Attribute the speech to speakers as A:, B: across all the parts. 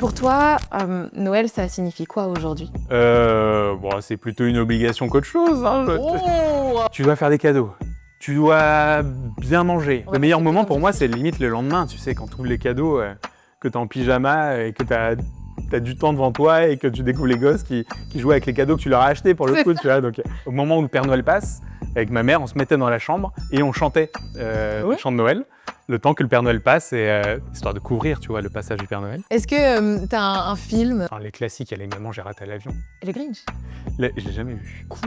A: Pour toi, Noël, ça signifie quoi aujourd'hui?
B: Bon, c'est plutôt une obligation qu'autre chose. Hein, Tu dois faire des cadeaux. Tu dois bien manger.
A: Ouais,
B: Le meilleur
A: c'est
B: moment
A: bien
B: pour moi,
A: difficile.
B: c'est limite le lendemain, tu sais, quand tu ouvres les cadeaux, que tu es en pyjama et que tu as du temps devant toi et que tu découvres les gosses qui jouent avec les cadeaux que tu leur as achetés pour le
A: C'est
B: coup, tu vois. Donc, au moment où le Père Noël passe, avec ma mère, on se mettait dans la chambre et on chantait
A: Ouais.
B: le chant de Noël, le temps que le Père Noël passe, et histoire de couvrir, tu vois, le passage du Père Noël.
A: Est-ce que t'as un film?
B: Enfin, les classiques, elle est Maman, j'ai raté l'avion.
A: Le Grinch.
B: Je l'ai jamais vu.
A: Quoi?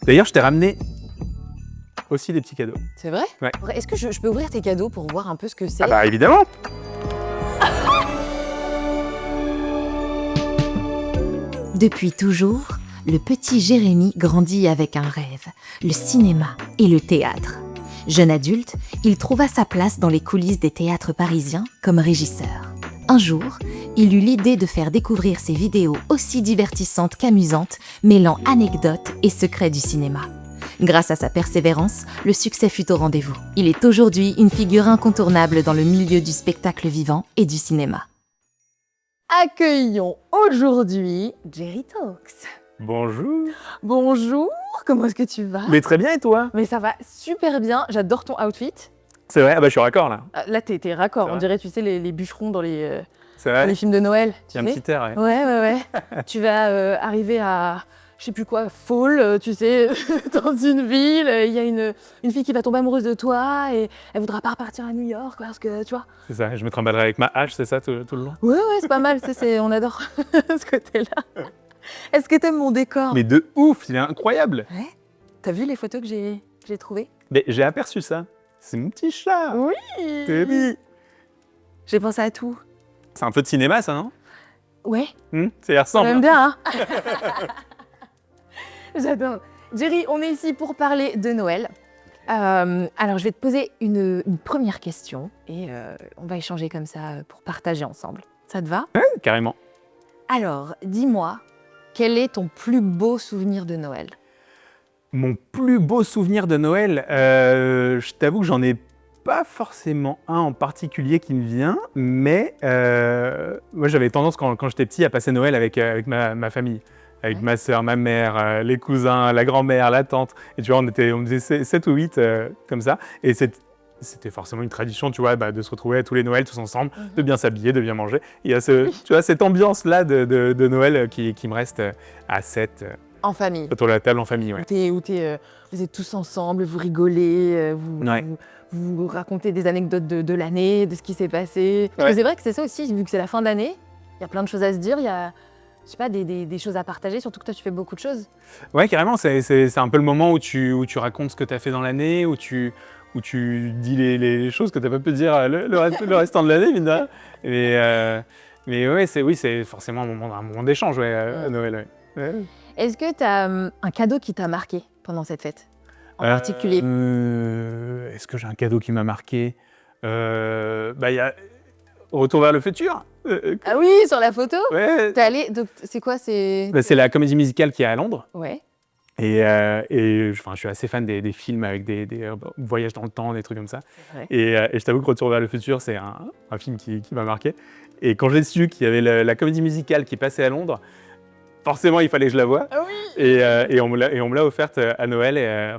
B: D'ailleurs, je t'ai ramené aussi des petits cadeaux.
A: C'est vrai?
B: Ouais.
A: Est-ce que je peux ouvrir tes cadeaux pour voir un peu ce que c'est?
B: Ah bah évidemment.
C: Depuis toujours, le petit Jérémy grandit avec un rêve, le cinéma et le théâtre. Jeune adulte, il trouva sa place dans les coulisses des théâtres parisiens comme régisseur. Un jour, il eut l'idée de faire découvrir ses vidéos aussi divertissantes qu'amusantes, mêlant anecdotes et secrets du cinéma. Grâce à sa persévérance, le succès fut au rendez-vous. Il est aujourd'hui une figure incontournable dans le milieu du spectacle vivant et du cinéma.
A: Accueillons aujourd'hui Jerry Talks.
B: Bonjour.
A: Bonjour, comment est-ce que tu vas?
B: Mais très bien, et toi?
A: Mais ça va super bien, j'adore ton outfit.
B: C'est vrai, ah bah je suis raccord là.
A: Là, t'es raccord,
B: C'est
A: on
B: vrai.
A: dirait, tu sais, les bûcherons dans les
B: C'est vrai.
A: films de Noël.
B: Il y a un
A: tu sais.
B: petit air, ouais.
A: Ouais. Tu vas arriver à, je sais plus quoi, Fall, tu sais, dans une ville, il y a une fille qui va tomber amoureuse de toi et elle voudra pas repartir à New York parce que, tu vois.
B: C'est ça, je me trimballerai avec ma hache, c'est ça, tout le long?
A: Ouais, c'est pas mal, on adore ce côté-là. Est-ce que t'aimes mon décor?
B: Mais de ouf, il est incroyable.
A: Ouais. T'as vu les photos que j'ai trouvées?
B: Mais j'ai aperçu ça. C'est mon petit chat.
A: Oui.
B: Teddy.
A: J'ai pensé à tout.
B: C'est un peu de cinéma, ça, non?
A: Ouais.
B: Ça y
A: On
B: ressemble.
A: aime bien, hein. J'adore. Jerry, on est ici pour parler de Noël. Alors, je vais te poser une première question et on va échanger comme ça pour partager ensemble. Ça te va?
B: Carrément.
A: Alors, dis-moi, quel est ton plus beau souvenir de Noël?
B: Mon plus beau souvenir de Noël, je t'avoue que j'en ai pas forcément un en particulier qui me vient, mais moi j'avais tendance quand j'étais petit à passer Noël avec ma famille, avec
A: Ouais.
B: ma sœur, ma mère, les cousins, la grand-mère, la tante, et tu vois on faisait 7 ou 8 comme ça, et c'était forcément une tradition, tu vois, de se retrouver tous les Noëls tous ensemble, de bien s'habiller, de bien manger. Il y a tu vois, cette ambiance-là de Noël qui me reste à 7
A: En famille.
B: autour de la table en famille, ouais.
A: Vous êtes tous ensemble, vous rigolez,
B: Ouais.
A: vous racontez des anecdotes de l'année, de ce qui s'est passé. Parce que
B: Ouais.
A: c'est vrai que c'est ça aussi, vu que c'est la fin d'année, il y a plein de choses à se dire, il y a, je sais pas, des choses à partager, surtout que toi tu fais beaucoup de choses.
B: Ouais, carrément, c'est un peu le moment où tu racontes ce que tu as fait dans l'année, où tu dis les choses que tu n'as pas pu dire le restant de l'année, mine de rien. Mais ouais, c'est forcément un moment d'échange, ouais, à Noël. Ouais. Ouais.
A: Est-ce que tu as un cadeau qui t'a marqué pendant cette fête en particulier?
B: Est-ce que j'ai un cadeau qui m'a marqué? Il y a Retour vers le futur.
A: Ah oui, sur la photo?
B: Ouais.
A: T'es allé, donc c'est quoi, c'est...
B: C'est la comédie musicale qui est à Londres.
A: Ouais.
B: Et je suis assez fan des films avec des voyages dans le temps, des trucs comme ça.
A: C'est vrai.
B: Et je t'avoue que Retour vers le futur, c'est un film qui m'a marqué. Et quand j'ai su qu'il y avait la comédie musicale qui passait à Londres, forcément, il fallait que je la voie.
A: Ah oui.
B: Et on me l'a offerte à Noël.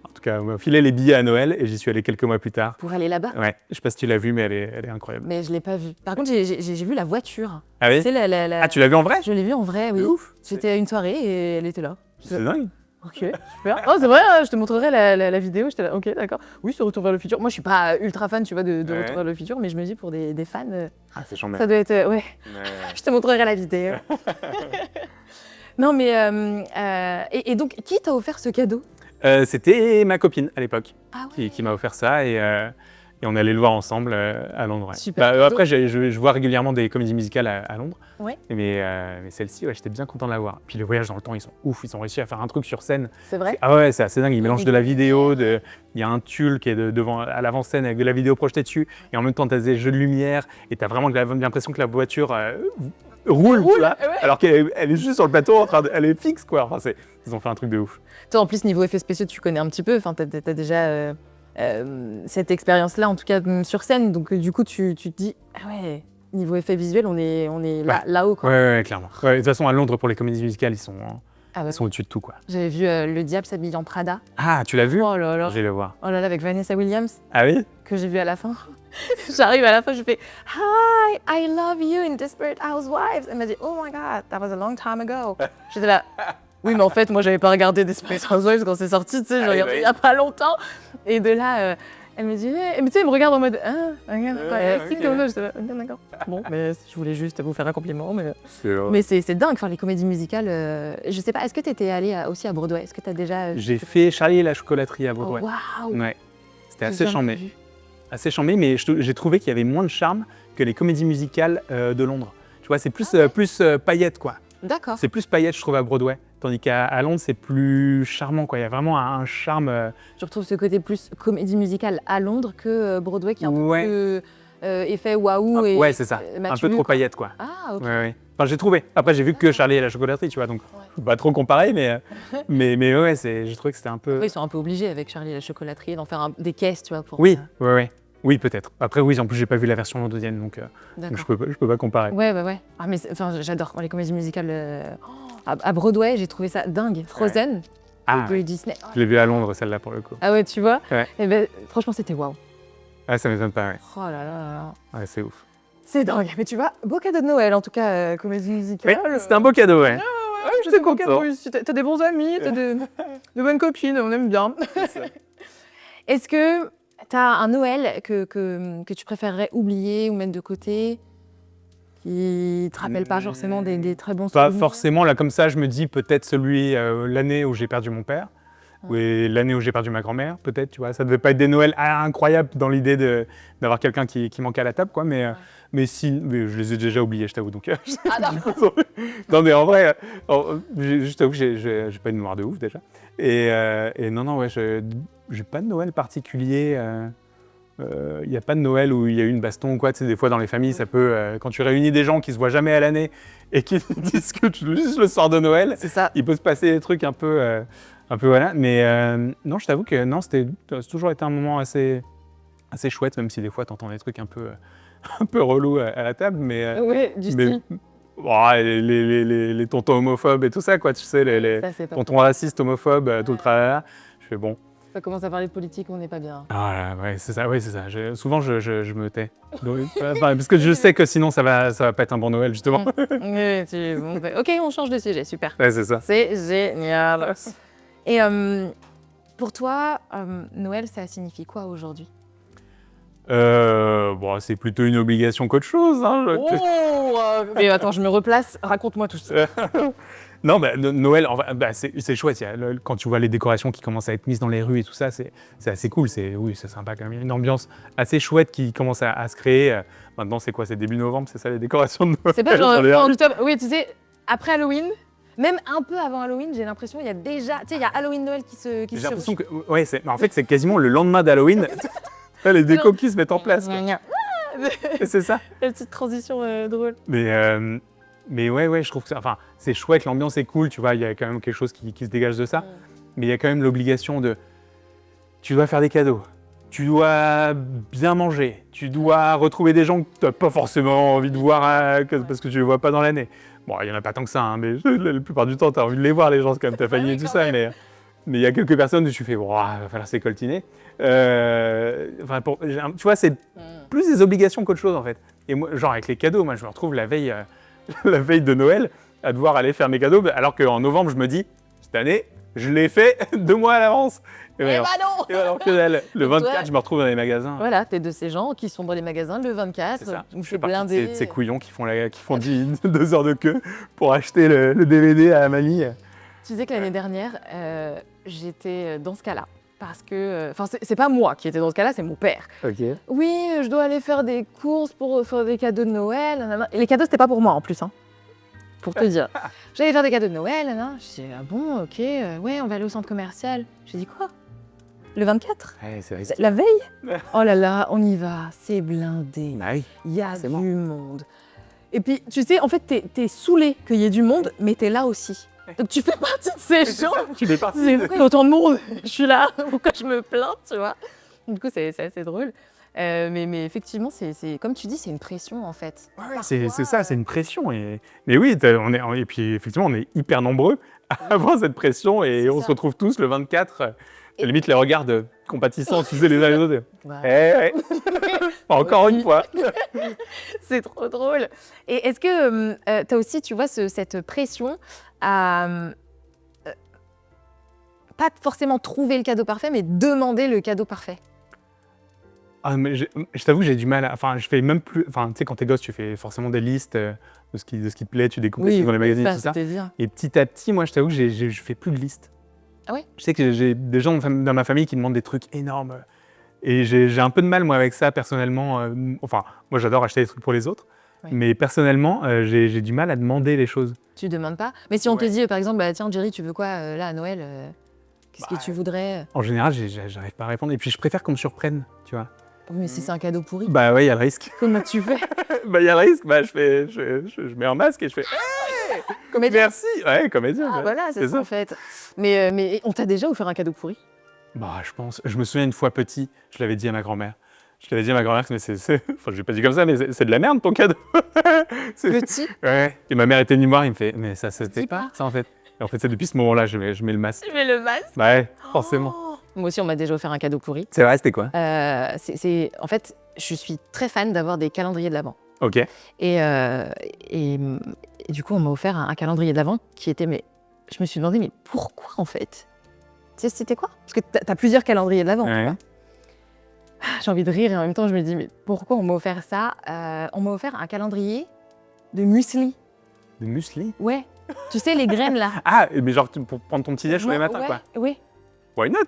B: En tout cas, on m'a filé les billets à Noël et j'y suis allé quelques mois plus tard.
A: Pour aller là-bas?
B: Ouais, je sais pas si tu l'as vu, mais elle est incroyable.
A: Mais je l'ai pas vu. Par contre, j'ai vu la voiture.
B: Ah oui?
A: Tu sais,
B: Ah, tu l'as vu en vrai?
A: Je l'ai vue en vrai, oui.
B: C'est ouf.
A: J'étais à une soirée et elle était là.
B: C'est dingue.
A: Ok, super. Oh, c'est vrai, hein, je te montrerai la vidéo. J'étais là, ok, d'accord. Oui, c'est Retour vers le futur. Moi, je suis pas ultra fan, tu vois, de
B: Ouais.
A: Retour vers le futur, mais je me dis pour des fans,
B: Ah, c'est chambé.
A: ça doit être. Ouais, je te montrerai la vidéo. Non, mais. Et donc, qui t'a offert ce cadeau?
B: C'était ma copine à l'époque
A: Ah ouais.
B: qui m'a offert ça et on allait le voir ensemble à Londres. Ouais.
A: Super.
B: Après, je vois régulièrement des comédies musicales à Londres,
A: Ouais.
B: mais celle-ci, ouais, j'étais bien content de la voir. Puis les voyages dans le temps, ils sont ouf, ils ont réussi à faire un truc sur scène.
A: C'est vrai?
B: Ah ouais, c'est assez dingue, ils mélangent de la vidéo, il y a un tulle qui est devant, à l'avant-scène avec de la vidéo projetée dessus, et en même temps, tu as des jeux de lumière, et tu as vraiment l'impression que la voiture roule, tu vois,
A: ouais.
B: alors qu'elle est juste sur le plateau, elle est fixe, quoi. Enfin, ils ont fait un truc de ouf.
A: Toi, en plus, niveau effets spéciaux, tu connais un petit peu. Enfin, t'as déjà cette expérience-là, en tout cas sur scène. Donc, du coup, tu te dis, ah ouais, niveau effet visuel, on est là-haut, quoi.
B: Ouais, clairement. Ouais, de toute façon, à Londres, pour les comédies musicales,
A: Ah ouais.
B: ils sont au-dessus de tout, quoi.
A: J'avais vu Le Diable s'habille en Prada.
B: Ah, tu l'as vu?
A: Oh là là.
B: Je vais le voir.
A: Oh là là, avec Vanessa Williams,
B: Ah oui?
A: que j'ai vu à la fin. J'arrive à la fin, je fais Hi, I love you in Desperate Housewives. Elle m'a dit Oh my God, that was a long time ago. J'étais là. Oui, mais en fait, moi, j'avais pas regardé Desperate Housewives quand c'est sorti, tu sais, j'ai regardé il y a pas longtemps. Et de là, elle me dit, mais tu sais, elle me regarde en mode, regarde, j'étais là, d'accord. Bon, mais je voulais juste vous faire un compliment, mais c'est dingue, enfin, les comédies musicales. Je sais pas, est-ce que t'étais allée aussi à Broadway? Est-ce que t'as déjà
B: J'ai fait Charlie et la chocolaterie à Broadway.
A: Waouh.
B: Ouais. C'était assez chambé. Assez chambé, mais j'ai trouvé qu'il y avait moins de charme que les comédies musicales de Londres. Tu vois, c'est plus, paillettes, quoi.
A: D'accord.
B: C'est plus paillettes, je trouve, à Broadway. Tandis qu'à Londres, c'est plus charmant, quoi. Il y a vraiment un charme.
A: Je retrouve ce côté plus comédie musicale à Londres que Broadway, qui est un peu effet waouh.
B: Ouais, c'est ça. Un peu trop paillettes, quoi.
A: Ah, ok.
B: Ouais. Enfin, j'ai trouvé. Après, j'ai vu que Charlie et la chocolaterie, tu vois, donc je peux pas trop comparer, mais ouais, j'ai trouvé que c'était un peu.
A: Oui, ils sont un peu obligés avec Charlie et la chocolaterie d'en faire des caisses, tu vois. Pour,
B: Oui, ouais. Oui, peut-être. Après, oui, en plus, j'ai pas vu la version londonienne, donc je peux pas comparer.
A: Ouais. Ah, mais j'adore les comédies musicales. À Broadway, j'ai trouvé ça dingue. Frozen, de Disney.
B: Je l'ai vu à Londres, celle-là, pour le coup.
A: Ah ouais, tu vois?
B: Ouais.
A: Et ben, franchement, c'était waouh.
B: Ah, ça m'étonne pas, ouais.
A: Oh là là.
B: Ouais, c'est ouf.
A: C'est dingue. Mais tu vois, beau cadeau de Noël, en tout cas, comédie musicale.
B: Oui, c'était un beau cadeau, ouais.
A: J'étais content. T'as des bons amis, t'as de bonnes copines, on aime bien. Est-ce que t'as un Noël que tu préférerais oublier ou mettre de côté, qui te rappelle pas forcément des très bons souvenirs?
B: Pas forcément, là, comme ça, je me dis peut-être celui, l'année où j'ai perdu mon père, ou l'année où j'ai perdu ma grand-mère, peut-être, tu vois. Ça devait pas être des Noëls incroyables dans l'idée d'avoir quelqu'un qui manquait à la table, quoi, mais je les ai déjà oubliés, je t'avoue, donc... Non, mais en vrai, je t'avoue que j'ai pas une mémoire de ouf, déjà. Et non, ouais, j'ai pas de Noël particulier. Il n'y a pas de Noël où il y a eu une baston ou quoi. Tu sais, des fois dans les familles, ça peut, quand tu réunis des gens qui se voient jamais à l'année et qui disent que juste le soir de Noël,
A: c'est ça.
B: Il peut se passer des trucs un peu voilà. Mais non, je t'avoue que non, c'est toujours été un moment assez chouette, même si des fois tu entends des trucs un peu relous à la table. Mais,
A: ouais, du style.
B: Les tontons homophobes et tout ça, quoi. Tu sais, les tontons racistes, homophobes, tout le tralala. Je fais bon.
A: Ça commence à parler de politique, on n'est pas bien.
B: Ah ouais, c'est ça. Souvent, je me tais. Donc, parce que je sais que sinon, ça va pas être un bon Noël, justement.
A: Ok, on change de sujet, super.
B: Ouais, c'est ça.
A: C'est génial. Et pour toi, Noël, ça signifie quoi aujourd'hui?
B: C'est plutôt une obligation qu'autre chose. Hein,
A: mais attends, je me replace. Raconte-moi tout ça.
B: Non, Noël, c'est chouette. Quand tu vois les décorations qui commencent à être mises dans les rues et tout ça, c'est assez cool. C'est sympa quand même. Il y a une ambiance assez chouette qui commence à se créer. Maintenant, c'est quoi? C'est début novembre, c'est ça les décorations de Noël?
A: C'est pas genre fin octobre. Oui, tu sais, après Halloween, même un peu avant Halloween, j'ai l'impression il y a déjà, tu sais, il y a Halloween Noël qui se.
B: J'ai l'impression que, ouais, en fait, c'est quasiment le lendemain d'Halloween. Les décos qui se mettent en place. C'est ça.
A: La petite transition drôle.
B: Mais ouais, je trouve que c'est chouette, l'ambiance est cool, tu vois, il y a quand même quelque chose qui se dégage de ça. Mais il y a quand même l'obligation tu dois faire des cadeaux, tu dois bien manger, tu dois retrouver des gens que tu n'as pas forcément envie de voir parce que tu ne les vois pas dans l'année. Bon, il n'y en a pas tant que ça, hein, mais la plupart du temps, tu as envie de les voir, les gens, c'est quand même ta famille et tout ça. Mais il y a quelques personnes où tu fais, il va falloir s'écoltiner. Tu vois, c'est plus des obligations qu'autre chose, en fait. Et moi, genre avec les cadeaux, moi, je me retrouve la veille de Noël à devoir aller faire mes cadeaux, alors qu'en novembre, je me dis, cette année, je l'ai fait 2 mois à l'avance.
A: Et bah non.
B: Et alors que le 24, je me retrouve dans les magasins.
A: Voilà, t'es de ces gens qui sont dans les magasins le 24, où c'est blindé.
B: C'est ces couillons qui font 2 heures de queue pour acheter le DVD à la mamie.
A: Tu sais que l'année dernière, j'étais dans ce cas-là. Parce que, c'est pas moi qui étais dans ce cas-là, c'est mon père.
B: Ok.
A: Oui, je dois aller faire des courses pour faire des cadeaux de Noël. Nanana. Et les cadeaux, c'était pas pour moi en plus, hein, pour te dire. J'allais faire des cadeaux de Noël. Nanana. Je dis, ah bon, ok, ouais, on va aller au centre commercial. J'ai dit quoi? Le 24?
B: Ouais, c'est vrai.
A: La veille? Oh là là, on y va, c'est blindé.
B: Bah oui.
A: Il y a du monde. Et puis, tu sais, en fait, t'es saoulé qu'il y ait du monde, mais t'es là aussi. Donc tu fais partie de ces gens.
B: Tu fais partie.
A: Pourquoi il y a autant de monde? Je suis là. Pourquoi je me plains, tu vois? Du coup, c'est assez drôle. Mais effectivement, c'est comme tu dis, c'est une pression en fait.
B: C'est ça, c'est une pression. Mais oui, et puis effectivement, on est hyper nombreux à avoir cette pression et on se retrouve tous le 24. Limite, les regards compatissants, tu sais, les uns les autres.
A: Ouais.
B: Encore une fois.
A: C'est trop drôle. Et est-ce que tu as aussi, tu vois, cette pression à pas forcément trouver le cadeau parfait, mais demander le cadeau parfait?
B: Ah, mais je t'avoue, j'ai du mal. Enfin, je fais même plus. Enfin, tu sais, quand t'es gosse, tu fais forcément des listes de ce qui te plaît, tu découvres dans les magazines et tout ça.
A: Bien.
B: Et petit à petit, moi, je t'avoue que je fais plus de listes.
A: Ah ouais?
B: Je sais que j'ai des gens dans ma famille qui demandent des trucs énormes. Et j'ai un peu de mal, moi, avec ça, personnellement. Enfin, moi, j'adore acheter des trucs pour les autres.
A: Oui.
B: Mais personnellement, j'ai du mal à demander les choses.
A: Tu demandes pas? Mais si on te dit, par exemple, bah, tiens, Jerry, tu veux quoi là à Noël? Qu'est-ce que tu voudrais?
B: En général, j'arrive pas à répondre. Et puis, je préfère qu'on me surprenne, tu vois.
A: Oui, mais si c'est un cadeau pourri,
B: Bah ouais, il y a le risque.
A: comment tu fais?
B: Bah, il y a le risque. Bah, je mets un masque et je fais
A: Comédien.
B: merci. Ouais, comédien.
A: Ah,
B: ouais.
A: voilà, c'est ça en fait. Mais on t'a déjà offert un cadeau pourri?
B: Bah, je pense. Je me souviens une fois petit, je l'avais dit à ma grand-mère. Je l'avais dit à ma grand-mère, mais enfin, je l'ai pas dit comme ça, mais c'est de la merde ton cadeau.
A: Petit?
B: Ouais. Et ma mère était venue me voir, il me fait, mais ça se fait
A: Dis
B: pas,
A: pas.
B: ça en fait. Et en fait, c'est depuis ce moment-là, je mets le masque.
A: Tu mets le masque?
B: Bah ouais, forcément.
A: Oh. Moi aussi, on m'a déjà offert un cadeau pourri.
B: C'est vrai, c'était quoi?
A: En fait, je suis très fan d'avoir des calendriers de l'Avent.
B: Ok.
A: Et du coup, on m'a offert un calendrier de l'Avent qui était, mais je me suis demandé, mais pourquoi en fait? Tu sais, c'était quoi? Parce que t'as plusieurs calendriers de l'Avent.
B: Ouais.
A: Tu vois. J'ai envie de rire et en même temps, je me dis, mais pourquoi on m'a offert ça? On m'a offert un calendrier de muesli.
B: De muesli?
A: Ouais. Tu sais, les graines là.
B: Ah, mais genre pour prendre ton petit déj tous les matins,
A: ouais,
B: quoi.
A: Oui.
B: Why not?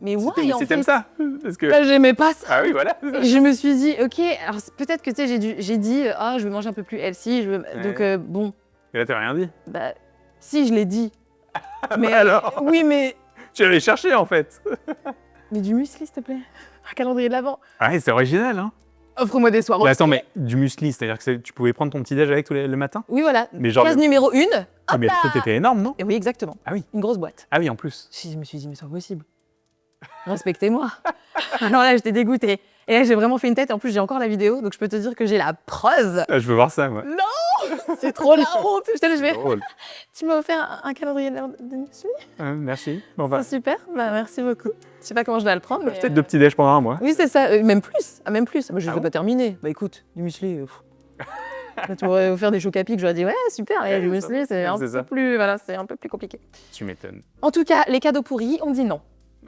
A: Mais ouais, en
B: T'aimes
A: fait,
B: ça? Parce que...
A: bah, j'aimais pas ça.
B: Ah oui, voilà.
A: Et je me suis dit, ok, alors peut-être que tu sais, j'ai dit, ah, je veux manger un peu plus healthy, donc bon,
B: Et là, t'as rien dit.
A: bah, si, je l'ai dit.
B: Mais alors?
A: Oui, mais
B: Tu allais chercher, en fait.
A: du muesli, s'il te plaît. Un calendrier de l'Avent.
B: Ouais, c'est original, hein.
A: Offre-moi des soirs.
B: Mais attends, mais du muesli, c'est-à-dire que tu pouvais prendre ton petit déj avec le matin?
A: Oui, voilà.
B: Mais genre
A: Case numéro 1.
B: Ah, mais c'était énorme, non?
A: Et oui, exactement.
B: Ah oui.
A: Une grosse boîte.
B: Ah oui, en plus.
A: Je me suis dit, mais c'est pas possible. Respectez-moi. Alors là, j'étais dégoûtée. Et là, j'ai vraiment fait une tête. En plus, j'ai encore la vidéo, donc je peux te dire que j'ai la preuve.
B: Ah, je veux voir ça, moi.
A: C'est trop la honte. Je vais.
B: Drôle.
A: Tu m'as offert un calendrier de muesli?
B: Merci. Bon, bah,
A: C'est super. Bah, merci beaucoup. Je sais pas comment je vais le prendre. Mais
B: peut-être 2 petits déj pendant un mois.
A: Oui, c'est ça. Même plus. Ah, même plus. Moi, je ne
B: Ah
A: vais
B: bon
A: pas terminer. Bah écoute, du muesli. Là, tu m'aurais offert des chocs à pic, j'aurais dit ouais, super. Et du muesli, c'est un peu
B: ça.
A: plus, voilà, c'est un peu plus compliqué.
B: Tu m'étonnes.
A: En tout cas, les cadeaux pourris, on dit non.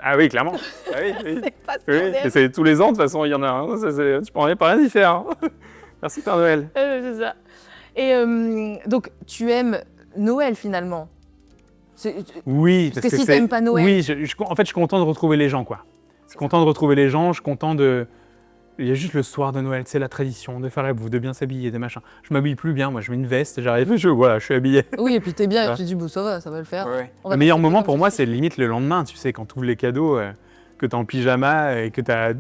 B: Ah oui, clairement. Ah oui, oui.
A: C'est pas ce
B: Oui,
A: qu'on
B: et
A: aime.
B: c'est tous les ans, de toute façon, il y en a un. Tu peux pas rien y faire. Hein. Merci, Père Noël.
A: C'est ça. Et donc, tu aimes Noël finalement.
B: Oui,
A: Parce que si t'aimes pas Noël.
B: Oui, en fait, je suis content de retrouver les gens, quoi. Je suis content de retrouver les gens, je suis content de... Il y a juste le soir de Noël, c'est la tradition de faire la bouffe, de bien s'habiller, des machins. Je m'habille plus bien, moi, je mets une veste, j'arrive, voilà, je suis habillé.
A: Oui, et puis t'es bien,
B: Ouais.
A: et tu te dis, bon, ça va le faire. On va
B: Le meilleur
A: profiter
B: moment
A: comme
B: pour
A: tu
B: moi,
A: dis.
B: c'est limite le lendemain, tu sais, quand tu ouvres les cadeaux, que tu es en pyjama et que tu as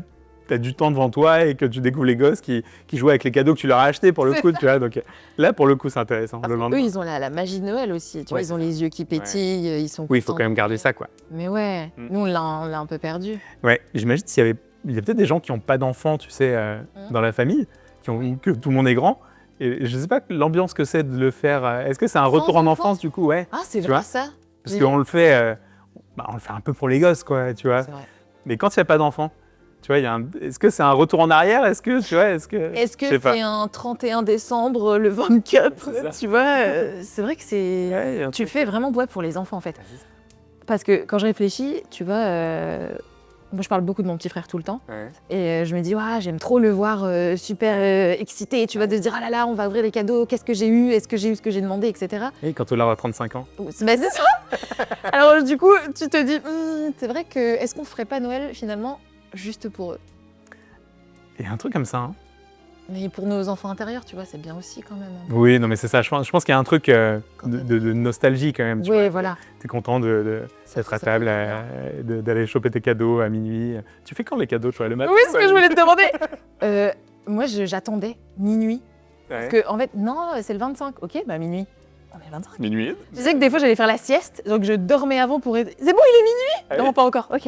B: du temps devant toi et que tu découvres les gosses qui jouent avec les cadeaux que tu leur as achetés pour le
A: C'est
B: coup, tu vois. Donc là, pour le coup, c'est intéressant.
A: Parce
B: Le
A: que
B: lendemain.
A: eux, ils ont la magie de Noël aussi. Tu vois,
B: Ouais,
A: ils ont les yeux qui pétillent, ils sont
B: Oui, il faut
A: contents.
B: quand même garder ça, quoi.
A: Mais ouais,
B: Mm.
A: nous, on l'a un peu perdu.
B: Ouais, j'imagine il y a peut-être des gens qui n'ont pas d'enfants, tu sais, dans la famille, que tout le monde est grand. Et je sais pas l'ambiance que c'est de le faire. Est-ce que c'est un retour en
A: enfants
B: enfance, du coup? Ouais.
A: Ah, c'est
B: Tu
A: vrai
B: vois
A: ça?
B: Parce qu'on le fait, on le fait un peu pour les gosses, quoi, tu vois.
A: C'est vrai.
B: Mais quand il n'y a pas d'enfants, tu vois, est-ce que c'est un retour en arrière? Est-ce que, tu vois,
A: Est-ce que
B: Je sais pas.
A: c'est un 31 décembre, le Vom Cup?
B: C'est ça.
A: Tu vois, c'est vrai que c'est...
B: Ouais, il y a un
A: Tu
B: truc.
A: fais vraiment bois pour les enfants, en fait. Parce que quand je réfléchis, tu vois, moi je parle beaucoup de mon petit frère tout le temps.
B: Ouais.
A: Et je me dis, ouais, j'aime trop le voir super excité, tu vois, de se dire, ah là là, on va ouvrir les cadeaux, qu'est-ce que j'ai eu, est-ce que j'ai eu ce que j'ai demandé, etc.
B: Et quand Ola aura 35 ans.
A: Bah, c'est ça. Alors du coup, tu te dis, c'est vrai que, est-ce qu'on ferait pas Noël finalement juste pour eux?
B: Il y a un truc comme ça, hein.
A: Mais pour nos enfants intérieurs, tu vois, c'est bien aussi quand même. Hein.
B: Oui, non, mais c'est ça. Je pense qu'il y a un truc de nostalgie quand même. Tu
A: Oui,
B: vois.
A: voilà.
B: T'es content d'être à
A: Ça
B: table,
A: fait
B: d'aller choper tes cadeaux à minuit. Tu fais quand les cadeaux, tu vois, le matin?
A: Oui, c'est ce que je voulais te demander. Moi, j'attendais minuit.
B: Ouais.
A: Parce que, en fait, non, c'est le 25. Ok, bah minuit. On est le 25.
B: Minuit.
A: Tu sais que des fois, j'allais faire la sieste, donc je dormais avant pour aider. C'est bon, il est minuit?
B: Ah
A: Non,
B: oui.
A: pas encore. Ok.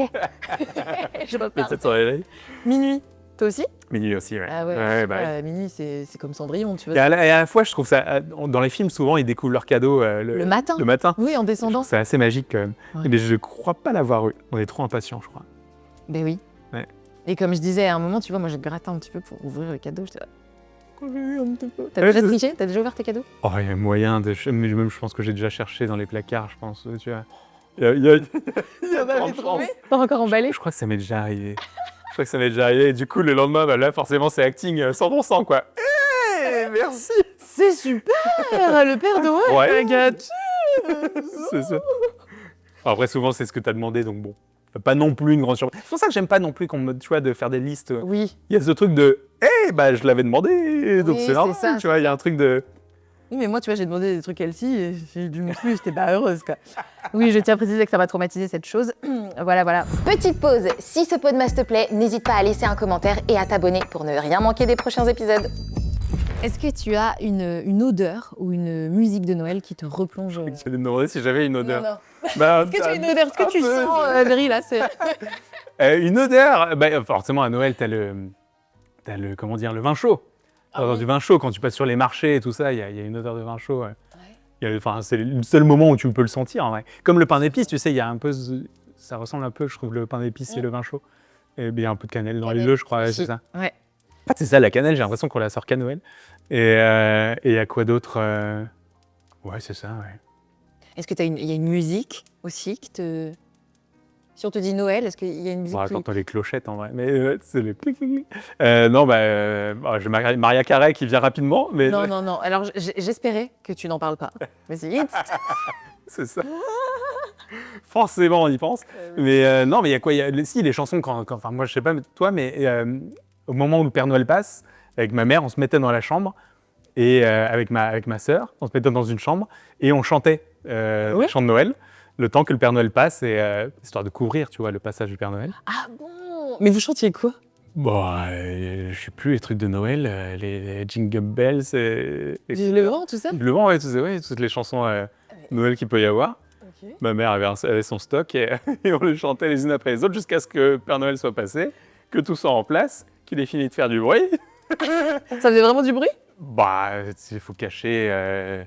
A: Je
B: Mais
A: repars.
B: ça te réveille.
A: Minuit. Toi aussi?
B: Minuit aussi, ouais.
A: Ah ouais.
B: Ouais, bah, ouais.
A: Minuit, c'est comme Cendrillon, tu vois.
B: Et à la fois, je trouve ça, dans les films, souvent, ils découvrent leurs cadeaux
A: Le matin.
B: Le matin.
A: Oui, en
B: Je trouve
A: descendant.
B: c'est assez magique quand même.
A: Ouais.
B: Mais je crois pas l'avoir eu. On est trop impatients, je crois.
A: Ben oui.
B: Ouais.
A: Et comme je disais à un moment, tu vois, moi je grattais un petit peu pour ouvrir le cadeau. J'étais là, quand j'ai eu un petit peu. T'as
B: Ouais,
A: déjà
B: c'est-
A: triché? T'as déjà ouvert tes cadeaux?
B: Oh, il y a moyen de. Mais même, je pense que j'ai déjà cherché dans les placards, je pense. Tu vois. Il y a grande chance.
A: Pas encore emballé?
B: Je crois que ça m'est déjà arrivé. Je crois que ça m'est déjà arrivé. Et du coup, le lendemain, bah, là, forcément, c'est acting 100%, quoi. Merci.
A: C'est super! Le Père Noël!
B: Ouais.
A: Regarde.
B: C'est ça. Après, souvent, c'est ce que tu as demandé, donc bon. Pas non plus une grande surprise. C'est pour ça que j'aime pas non plus qu'on me, tu vois, de faire des listes.
A: Oui.
B: Il y a ce truc de, bah, je l'avais demandé, donc
A: Oui,
B: c'est normal,
A: c'est ça.
B: tu vois. Il y a un truc de.
A: Oui, mais moi, tu vois, j'ai demandé des trucs Elsie et j'ai dû me plus, j'étais pas heureuse, quoi. Oui, je tiens à préciser que ça m'a traumatisé cette chose. Voilà.
C: Petite pause, si ce Podmas te plaît, n'hésite pas à laisser un commentaire et à t'abonner pour ne rien manquer des prochains épisodes.
A: Est-ce que tu as une odeur ou une musique de Noël qui te replonge?
B: J'allais te demander si j'avais une odeur.
A: Non.
B: Bah,
A: Est-ce que tu as une odeur? Est-ce que tu
B: un peu,
A: sens, Véry, là, c'est...
B: une odeur, bah, forcément à Noël, t'as le, comment dire, le vin chaud.
A: Ah
B: Du vin chaud, quand tu passes sur les marchés et tout ça, il y a une odeur de vin chaud. Ouais. Enfin, c'est le seul moment où tu peux le sentir, en vrai. Comme le pain d'épices, tu sais, il y a un peu, ça ressemble un peu, je trouve, le pain d'épices et le vin chaud. Et il y a un peu de cannelle dans les deux, je crois, ouais, c'est ça.
A: Ouais.
B: En fait, c'est ça, la cannelle, j'ai l'impression qu'on la sort qu'à Noël. Et il y a quoi d'autre Ouais, c'est ça, ouais.
A: Est-ce que il y a une musique aussi qui te... Si on te dit Noël, est-ce qu'il y a une musique
B: Bon,
A: qui...
B: j'entends les clochettes en vrai, mais c'est le clic clic clic. Non, j'ai Maria Carey qui vient rapidement, mais
A: Non. Alors, j'espérais que tu n'en parles pas. Vas-y.
B: c'est ça. Forcément, on y pense. Mais non, mais il y a quoi Si, les chansons, enfin, moi, je sais pas toi, mais au moment où le Père Noël passe, avec ma mère, on se mettait dans la chambre, et avec ma sœur, on se mettait dans une chambre, et on chantait le chant de Noël, le temps que le Père Noël passe, et histoire de couvrir, tu vois, le passage du Père Noël.
A: Ah bon? Mais vous chantiez quoi?
B: Bon, je sais plus, les trucs de Noël, les Jingle Bells,
A: Le vent, tout ça?
B: Le vent, ouais, toutes les chansons Noël qu'il peut y avoir.
A: Ok.
B: Ma mère avait son stock et, et on les chantait les unes après les autres jusqu'à ce que Père Noël soit passé, que tout soit en place, qu'il ait fini de faire du bruit.
A: Ça faisait vraiment du bruit?
B: Bah, il faut cacher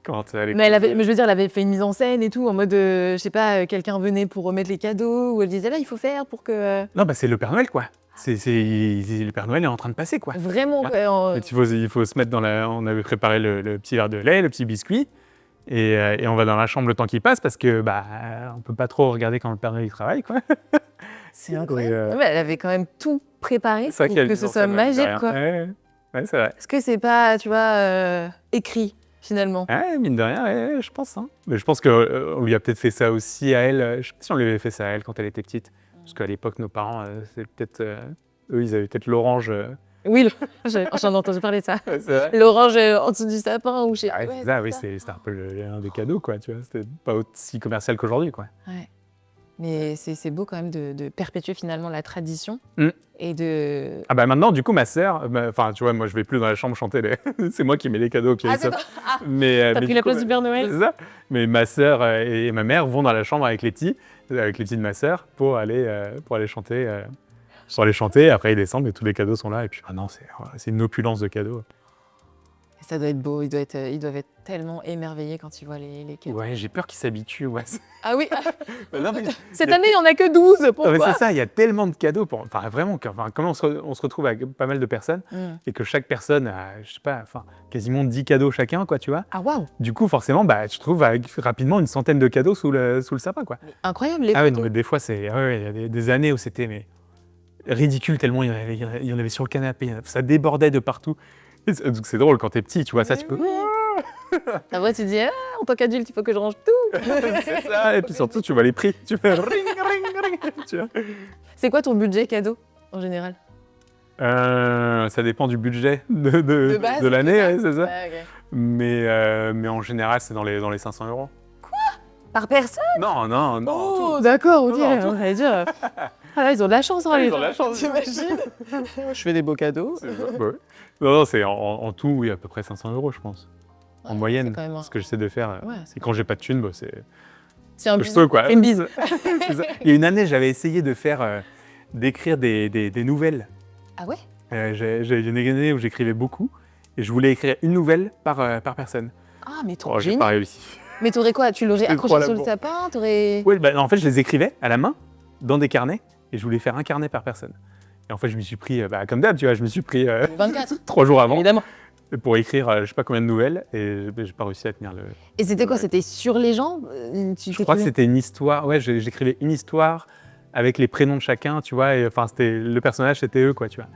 B: quand elle est...
A: Mais je veux dire, elle avait fait une mise en scène et tout, en mode, je sais pas, quelqu'un venait pour remettre les cadeaux, ou elle disait là, il faut faire pour que...
B: Non, bah c'est le Père Noël, quoi. Le Père Noël est en train de passer, quoi.
A: Vraiment,
B: Ouais.
A: quoi, en-
B: Et il faut se mettre dans la... On avait préparé le petit verre de lait, le petit biscuit, et on va dans la chambre le temps qu'il passe, parce que, bah, on peut pas trop regarder quand le Père Noël il travaille, quoi.
A: C'est incroyable.
B: Et,
A: Ouais, mais elle avait quand même tout préparé
B: c'est vrai
A: pour
B: qu'il y a
A: que
B: une
A: ce
B: mise en
A: soit
B: scène, ouais,
A: magique,
B: derrière.
A: quoi.
B: Ouais, c'est vrai.
A: Est-ce que c'est pas, tu vois, écrit, finalement?
B: Ouais, mine de rien, ouais, je pense. Hein. Mais je pense qu'on lui a peut-être fait ça aussi à elle. Je sais pas si on lui avait fait ça à elle quand elle était petite. Parce qu'à l'époque, nos parents, c'est peut-être... eux, ils avaient peut-être l'orange.
A: Oui, j'en ai entendu parler de ça.
B: Ouais, c'est vrai.
A: L'orange en dessous du sapin, ou je sais...
B: Ouais,
A: Ouais,
B: c'est ça,
A: c'est
B: oui,
A: ça.
B: c'était un peu un des cadeaux, quoi. Tu vois, c'était pas aussi commercial qu'aujourd'hui, quoi.
A: Ouais. Mais c'est beau quand même de perpétuer finalement la tradition
B: Mm.
A: et de...
B: Ah bah maintenant, du coup, ma sœur, enfin, tu vois, moi, je vais plus dans la chambre chanter les... c'est moi qui mets les cadeaux au pied du sapin. Mais,
A: T'as
B: mais
A: pris
B: du
A: la
B: coup,
A: place du Père Noël?
B: C'est ça. Mais ma sœur et ma mère vont dans la chambre avec les petits de ma sœur pour aller chanter. Pour aller chanter, après ils descendent et tous les cadeaux sont là. Et puis, ah non, c'est une opulence de cadeaux.
A: Ça doit être beau, ils doivent être tellement émerveillés quand ils voient les cadeaux.
B: Ouais, j'ai peur qu'ils s'habituent. Ouais.
A: Ah oui,
B: Non, mais,
A: cette année, il n'y en a que 12,
B: non, mais
A: pourquoi?
B: c'est ça, il y a tellement de cadeaux. Enfin, vraiment, comme on se retrouve avec pas mal de personnes
A: Mm.
B: et que chaque personne a, je sais pas, enfin, quasiment 10 cadeaux chacun, quoi, tu vois.
A: Ah waouh,
B: Du coup, forcément, bah, tu trouves rapidement une centaine de cadeaux sous le sapin, quoi.
A: incroyable les
B: Ah ouais,
A: photos.
B: non, mais des fois, il y a des années où c'était ridicule tellement il y en avait sur le canapé, ça débordait de partout. Donc c'est drôle quand t'es petit, tu vois, ça,
A: Mais
B: tu peux...
A: Après, tu te dis, ah, en tant qu'adulte, il faut que je range tout.
B: c'est ça, et puis surtout, tu vois les prix, tu fais ring, ring, ring, tu vois.
A: C'est quoi ton budget cadeau, en général?
B: Ça dépend du budget
A: base,
B: de l'année, ouais, c'est ça.
A: Ouais, ok.
B: Mais en général, c'est dans les 500 €.
A: Par personne?
B: Non,
A: Oh,
B: tout.
A: d'accord, ok,
B: Non, tout.
A: on va dire. Ah là, ils ont de la chance, hein,
B: Ils
A: les
B: ont de la
A: gens.
B: chance.
A: T'imagines? Je fais des beaux cadeaux.
B: C'est ça, ouais. Non, c'est en tout, oui, à peu près 500 €, je pense. En
A: Ouais,
B: moyenne,
A: c'est quand même un-
B: ce que j'essaie de faire.
A: Ouais,
B: Et quand j'ai pas de thunes, bah, c'est...
A: C'est un
B: je
A: bisou.
B: peux, quoi.
A: Fais une bise.
B: C'est ça. Il y a une année, j'avais essayé de faire, d'écrire des nouvelles
A: Ah ouais?
B: J'ai une année où j'écrivais beaucoup et je voulais écrire une nouvelle par personne.
A: Ah, mais trop
B: Oh, j'ai
A: génial.
B: pas réussi.
A: Mais t'aurais quoi? Tu l'aurais
B: C'était
A: accroché
B: trop
A: sur le
B: laborieux.
A: sapin? T'aurais...
B: Oui, bah, en fait, je les écrivais à la main dans des carnets et je voulais faire un carnet par personne. Et en fait, je m'y suis pris, comme d'hab, tu vois, je me suis pris
A: 24,
B: 3 jours avant
A: évidemment.
B: pour écrire je sais pas combien de nouvelles et j'ai pas réussi à tenir le.
A: Et c'était quoi?
B: Ouais.
A: C'était sur les gens?
B: Je crois que c'était une histoire. Ouais, j'écrivais une histoire avec les prénoms de chacun, tu vois. Et enfin, c'était le personnage, c'était eux, quoi, tu vois.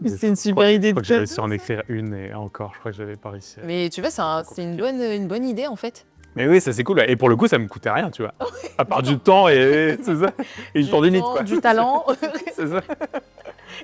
A: Mais c'est une
B: Je
A: super idée
B: Je crois
A: de
B: que j'ai
A: faire
B: réussi à en écrire une et encore, je crois que j'avais pas réussi.
A: Mais tu vois, c'est une bonne idée en fait.
B: Mais oui, ça c'est cool. Et pour le coup, ça me coûtait rien, tu vois. À part du temps et c'est ça. Et une tendinite, quoi.
A: Du talent
B: C'est ça.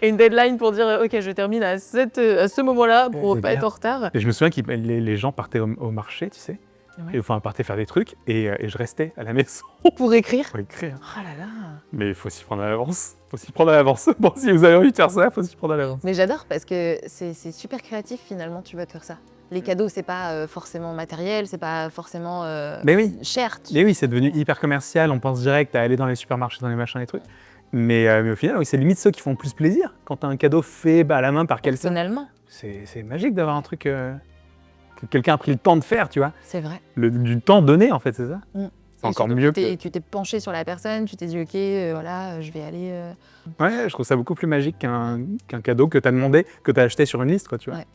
A: et une deadline pour dire ok, je termine à ce moment-là pour
B: C'est
A: pas être
B: bien.
A: en retard.
B: Et je me souviens que les gens partaient au marché, tu sais.
A: Ouais.
B: Et, enfin, partaient faire des trucs et je restais à la maison
A: Pour écrire.
B: pour écrire.
A: Oh là là.
B: Mais il faut s'y prendre à l'avance. Faut s'y prendre à l'avance. Bon, si vous avez envie de faire ça, il faut s'y prendre à l'avance.
A: Mais j'adore parce que c'est super créatif finalement, tu vas te faire ça. Les cadeaux, c'est pas forcément matériel, c'est pas forcément
B: Mais oui.
A: cher.
B: Et oui, c'est devenu hyper commercial. On pense direct à aller dans les supermarchés, dans les machins, les trucs. Mais au final, oui, c'est limite ceux qui font le plus plaisir. Quand tu as un cadeau fait à la main par quelqu'un,
A: Personnellement,
B: c'est magique d'avoir un truc que quelqu'un a pris le temps de faire, tu vois.
A: c'est vrai.
B: Du temps donné, en fait, c'est ça.
A: Mm.
B: C'est
A: Et
B: encore
A: surtout
B: mieux
A: que
B: que...
A: tu t'es penché sur la personne, tu t'es dit ok, voilà, je vais aller.
B: Ouais, je trouve ça beaucoup plus magique qu'un cadeau que tu as demandé, que tu as acheté sur une liste, quoi, tu vois.
A: Ouais.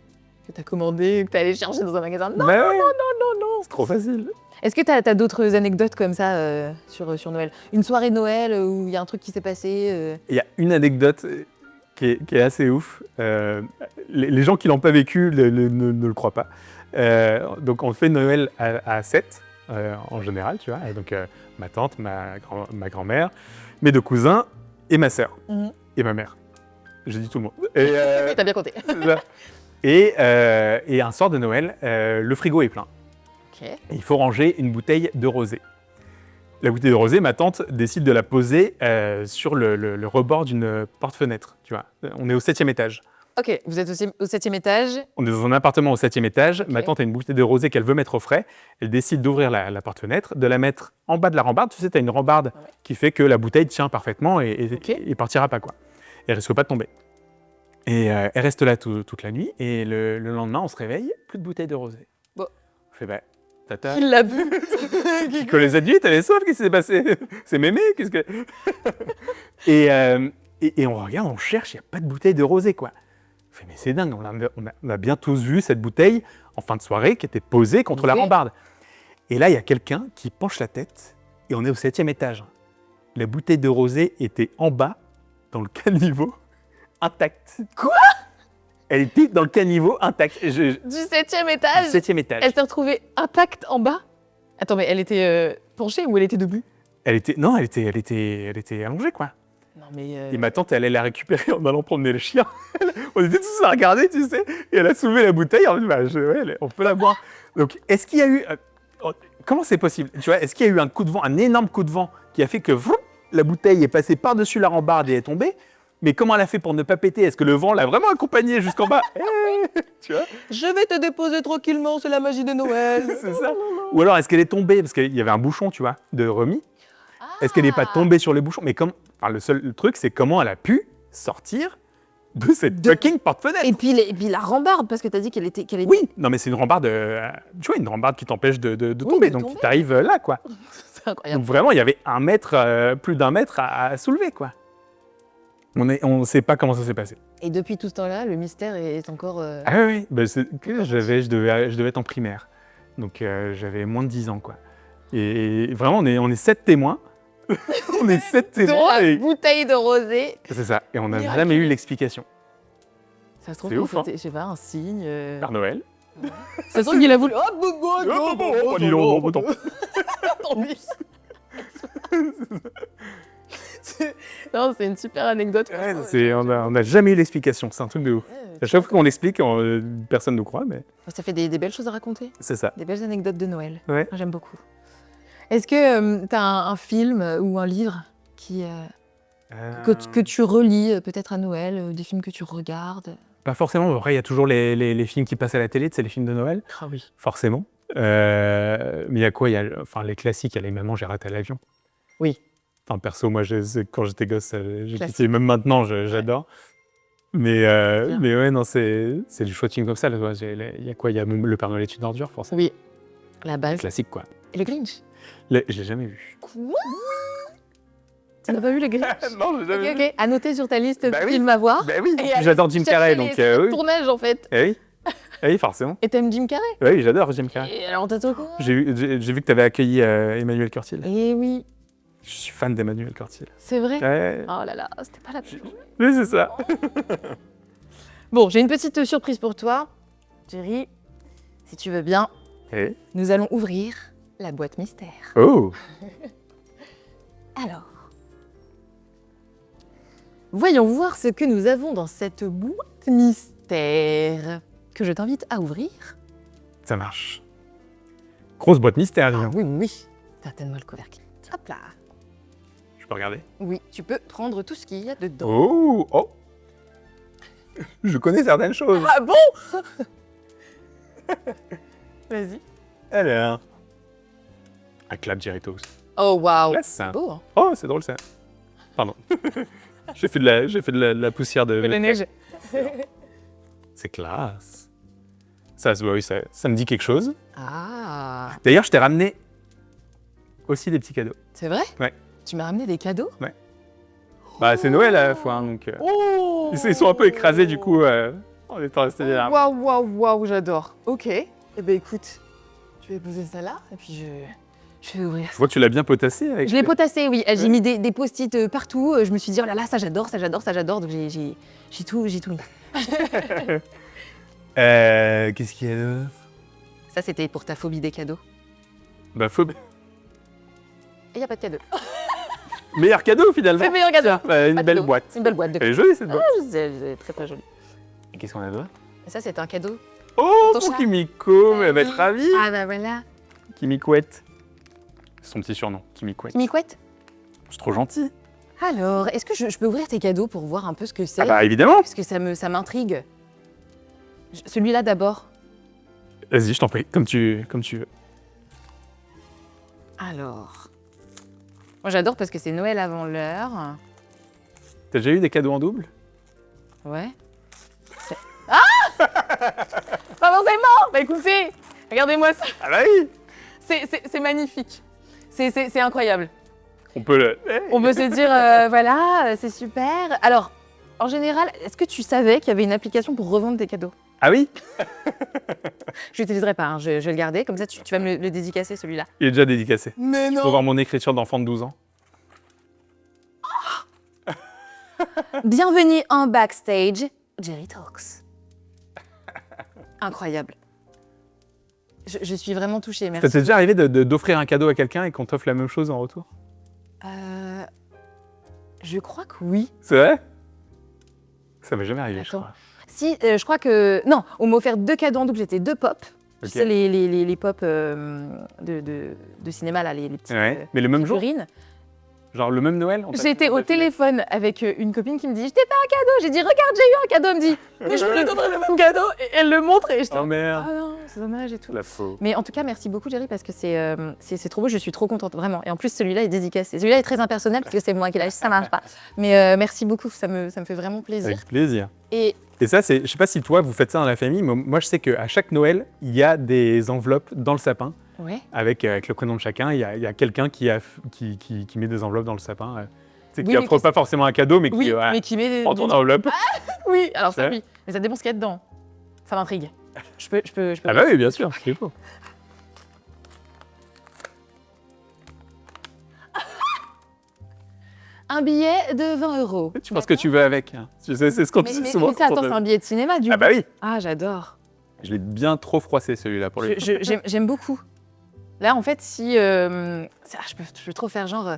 A: Que t'as commandé, que t'es allé chercher dans un magasin. Non.
B: Bah ouais. Non, c'est trop facile.
A: Est-ce que t'as d'autres anecdotes comme ça sur Noël? Une soirée Noël où il y a un truc qui s'est passé
B: Il y a une anecdote qui est assez ouf. Les gens qui l'ont pas vécu ne le croient pas. Donc on fait Noël à 7 en général, tu vois. Et donc ma tante, ma grand-mère, mes 2 cousins et ma sœur
A: Mhm.
B: et ma mère. J'ai dit tout le monde. Et,
A: T'as bien compté.
B: c'est ça. Et un soir de Noël, le frigo est plein.
A: Ok.
B: Et il faut ranger une bouteille de rosé. La bouteille de rosé, ma tante décide de la poser sur le rebord d'une porte-fenêtre, tu vois. On est au 7e étage.
A: Ok, vous êtes au 7e étage.
B: On est dans un appartement au 7e étage.
A: Ok.
B: Ma tante a une bouteille de rosé qu'elle veut mettre au frais. Elle décide d'ouvrir la porte-fenêtre, de la mettre en bas de la rambarde. Tu sais, tu as une rambarde
A: Ouais.
B: qui fait que la bouteille tient parfaitement et
A: Ok.
B: partira pas, quoi. Et elle risque pas de tomber. Et elle reste là toute la nuit. Et le lendemain, on se réveille, plus de bouteille de rosé.
A: Bon.
B: On fait, bah, tata,
A: Il l'a bu.
B: que les adultes avaient soif, qu'est-ce qui s'est passé? C'est mémé, qu'est-ce que... et on regarde, on cherche, il n'y a pas de bouteille de rosé, quoi. On fait, mais c'est dingue, on a bien tous vu cette bouteille en fin de soirée qui était posée contre la
A: Ok.
B: rambarde. Et là, il y a quelqu'un qui penche la tête et on est au 7e étage. La bouteille de rosé était en bas, dans le caniveau, intacte.
A: Quoi?
B: Elle était dans le caniveau intacte.
A: Du 7e étage.
B: 7e étage.
A: Elle s'est retrouvée intacte en bas. Attends, mais elle était penchée ou elle était debout?
B: Elle était allongée, quoi.
A: Non, mais.
B: Et ma tante, elle allait la récupérer en allant promener le chien. On était tous à regarder, tu sais. Et elle a soulevé la bouteille. On dit, bah, on peut la boire. Donc, est-ce qu'il y a eu... comment c'est possible? Tu vois, est-ce qu'il y a eu un coup de vent, un énorme coup de vent qui a fait que la bouteille est passée par-dessus la rambarde et est tombée? Mais comment elle a fait pour ne pas péter? Est-ce que le vent l'a vraiment accompagnée jusqu'en bas? Tu vois?
A: Je vais te déposer tranquillement, c'est la magie de Noël.
B: C'est ça. Ou alors, est-ce qu'elle est tombée? Parce qu'il y avait un bouchon, tu vois, de remis. Est-ce qu'elle n'est pas tombée sur le bouchon? Mais le seul truc, c'est comment elle a pu sortir de cette fucking porte-fenêtre.
A: Et puis la rambarde, parce que t'as dit qu'elle était.
B: Oui, non mais c'est une rambarde, tu vois, une rambarde qui t'empêche de tomber,
A: de
B: donc
A: tomber.
B: tu arrives là, quoi.
A: C'est incroyable.
B: Donc vraiment, il y avait plus d'1 mètre à soulever, quoi. On ne sait pas comment ça s'est passé.
A: Et depuis tout ce temps-là, le mystère est encore.
B: Ah oui, oui, bah, je devais être en primaire, donc j'avais moins de 10 ans, quoi. Et vraiment, on est 7 témoins. On est 7
A: Dans
B: témoins
A: la
B: et...
A: bouteille de rosé.
B: C'est ça, et on n'a
A: Miracle.
B: jamais eu l'explication.
A: Ça se trouve
B: C'est
A: que
B: ouf, hein.
A: c'était, je sais pas, un signe.
B: Père Noël.
A: Ça se trouve qu'il a voulu.
B: Dis donc, bon,
A: Tant mieux. Non, c'est une super anecdote.
B: Ouais, on n'a jamais eu l'explication, c'est un truc de ouf. À chaque fois qu'on l'explique, personne ne nous croit, mais
A: Ça fait des belles choses à raconter.
B: c'est ça.
A: Des belles anecdotes de Noël.
B: Ouais.
A: Moi, j'aime beaucoup. Est-ce que tu as un film ou un livre que tu relis peut-être à Noël, des films que tu regardes?
B: Pas forcément, après il y a toujours les films qui passent à la télé, c'est les films de Noël,
A: Ah oui.
B: forcément. Mais il y a quoi? Enfin, les classiques, il y a les Maman, j'ai raté l'avion.
A: Oui.
B: Enfin, perso, moi, quand j'étais gosse, j'ai
A: Classique.
B: kiffé. Même maintenant, j'adore. Mais ouais, non, c'est du choix de film comme ça. Il y a quoi? Il y a Le Père Noël est une ordure, pour ça.
A: Oui, la base.
B: Classique, quoi.
A: Et le Grinch?
B: Je l'ai jamais vu.
A: Quoi? Tu n'as pas vu le Grinch?
B: Non, j'ai
A: Ok. À noter sur ta liste
B: Bah oui.
A: film à voir.
B: Bah oui,
A: Et
B: j'adore Jim Carrey, donc oui.
A: Tournage en fait.
B: Eh oui, forcément.
A: Et t'aimes Jim Carrey?
B: Oui, j'adore Jim Carrey.
A: Et alors t'as quoi?
B: J'ai vu que tu avais accueilli Emmanuel Curtil.
A: Eh oui,
B: Je suis fan d'Emmanuel Curtil.
A: c'est vrai.
B: Ouais.
A: Oh là là, c'était pas la peine.
B: Oui, c'est ça.
A: Bon, j'ai une petite surprise pour toi, Jerry. Si tu veux bien,
B: Eh.
A: nous allons ouvrir la boîte mystère.
B: Oh.
A: Alors, voyons voir ce que nous avons dans cette boîte mystère que je t'invite à ouvrir.
B: Ça marche. Grosse boîte mystère, dis donc.
A: Oui, oui. Certainement le couvercle. Hop là.
B: Je peux regarder?
A: Oui, tu peux prendre tout ce qu'il y a dedans.
B: Oh. Je connais certaines choses.
A: Ah bon? Vas-y.
B: Alors. Un clap Doritos.
A: Oh waouh.
B: Là, c'est un...
A: Beau, hein?
B: Oh, c'est drôle ça. Pardon. J'ai fait de la poussière de...
A: La neige.
B: C'est classe. Oui, ça me dit quelque chose.
A: Ah,
B: D'ailleurs, je t'ai ramené aussi des petits cadeaux.
A: c'est vrai?
B: Ouais.
A: Tu m'as ramené des cadeaux?
B: Bah, c'est Noël à la fois, hein, donc...
A: Oh!
B: Ils sont un peu écrasés, du coup, en étant restés derrière.
A: Waouh, j'adore. Ok. Eh ben écoute, je vais poser ça là et puis je vais ouvrir
B: Je
A: ça.
B: vois que tu l'as bien potassé avec...
A: Je l'ai potassé, oui. J'ai
B: Ouais.
A: mis des post-it partout. Je me suis dit, oh là là, ça j'adore. Donc j'ai tout mis.
B: Qu'est-ce qu'il y a d'autre?
A: Ça, c'était pour ta phobie des cadeaux.
B: Bah, faut...
A: Et il n'y a pas de cadeau.
B: Meilleur cadeau, finalement.
A: C'est le meilleur cadeau.
B: Bah, une
A: Pas de
B: belle
A: cadeau.
B: boîte.
A: C'est une belle boîte de
B: Elle est
A: cadeaux.
B: jolie, cette boîte.
A: C'est très très joli.
B: Et qu'est-ce qu'on a d'autre?
A: Et ça, c'est un cadeau.
B: Oh,
A: Ton
B: pour
A: chat.
B: Kimiko, elle va être ravie.
A: Ah bah voilà.
B: Kimikouette. C'est son petit surnom, Kimikouette.
A: Micouette.
B: C'est trop gentil.
A: Alors, est-ce que je peux ouvrir tes cadeaux pour voir un peu ce que c'est?
B: Ah bah, évidemment.
A: Parce que ça m'intrigue. Celui-là d'abord.
B: Vas-y, je t'en prie, comme tu veux.
A: Alors. Moi, j'adore parce que c'est Noël avant l'heure.
B: T'as déjà eu des cadeaux en double?
A: Ouais. Ah! Pas forcément! Bah écoutez, regardez-moi ça.
B: Ah bah oui.
A: C'est magnifique. C'est incroyable.
B: On peut le...
A: On peut se dire, voilà, c'est super. Alors, en général, est-ce que tu savais qu'il y avait une application pour revendre tes cadeaux?
B: Ah oui?
A: Je l'utiliserai pas, hein, je vais le garder. Comme ça, tu vas me le dédicacer, celui-là.
B: Il est déjà dédicacé.
A: Mais
B: Faut voir mon écriture d'enfant de 12 ans.
A: Bienvenue en backstage, Jerry Talks. Incroyable. Je suis vraiment touchée,
B: Ça
A: merci.
B: t'est déjà arrivé d'offrir un cadeau à quelqu'un et qu'on t'offre la même chose en retour?
A: Je crois que oui.
B: C'est vrai? Ça m'est jamais arrivé, je
A: Attends.
B: crois.
A: Si, je crois que... Non, on m'a offert 2 cadeaux en double, j'étais 2 pop. Tu
B: Ok.
A: sais, les pop de cinéma, là, les petites
B: Ouais. Mais le même jour?
A: figurines.
B: Genre le même Noël?
A: J'étais au téléphone avec une copine qui me dit « Je t'ai fait un cadeau !» J'ai dit « Regarde, j'ai eu un cadeau !» Elle me dit « Mais je peux te donner le même cadeau !» Et elle le montre et je
B: Oh merde.
A: Ah non, c'est dommage et tout.
B: La faux.
A: Mais en tout cas, merci beaucoup, Jerry, parce que c'est trop beau. Je suis trop contente, vraiment. Et en plus, celui-là est dédicacé. Celui-là est très impersonnel, parce que c'est moi qui l'ai, ça marche pas. Mais merci beaucoup, ça me fait vraiment plaisir.
B: Avec plaisir.
A: Et
B: Et ça, je sais pas si toi, vous faites ça dans la famille, mais moi, je sais qu'à chaque Noël, il y a des enveloppes dans le sapin
A: ouais,
B: avec le prénom de chacun. Il y a quelqu'un qui met des enveloppes dans le sapin. Tu sais,
A: Oui,
B: qui
A: mais
B: offre
A: qui-
B: pas forcément un cadeau, mais qui
A: oui,
B: voilà,
A: mais qui met des...
B: prend ton enveloppe.
A: Oui, alors ça,
B: Ouais.
A: oui. Mais ça dépend ce qu'il y a dedans. Ça m'intrigue. Je peux...
B: Ah bah oui, bien sûr, c'est beau.
A: Un billet de 20 €.
B: Tu penses que tu veux avec, hein. Tu sais, c'est ce qu'on
A: Mais,
B: dit
A: mais,
B: souvent.
A: mais ça,
B: quand on
A: attends,
B: te-
A: c'est un billet de cinéma, du coup.
B: Ah bah oui.
A: Ah, j'adore.
B: Je l'ai bien trop froissé, celui-là, pour le coup.
A: J'aime beaucoup. Là, en fait, si... je peux trop faire genre...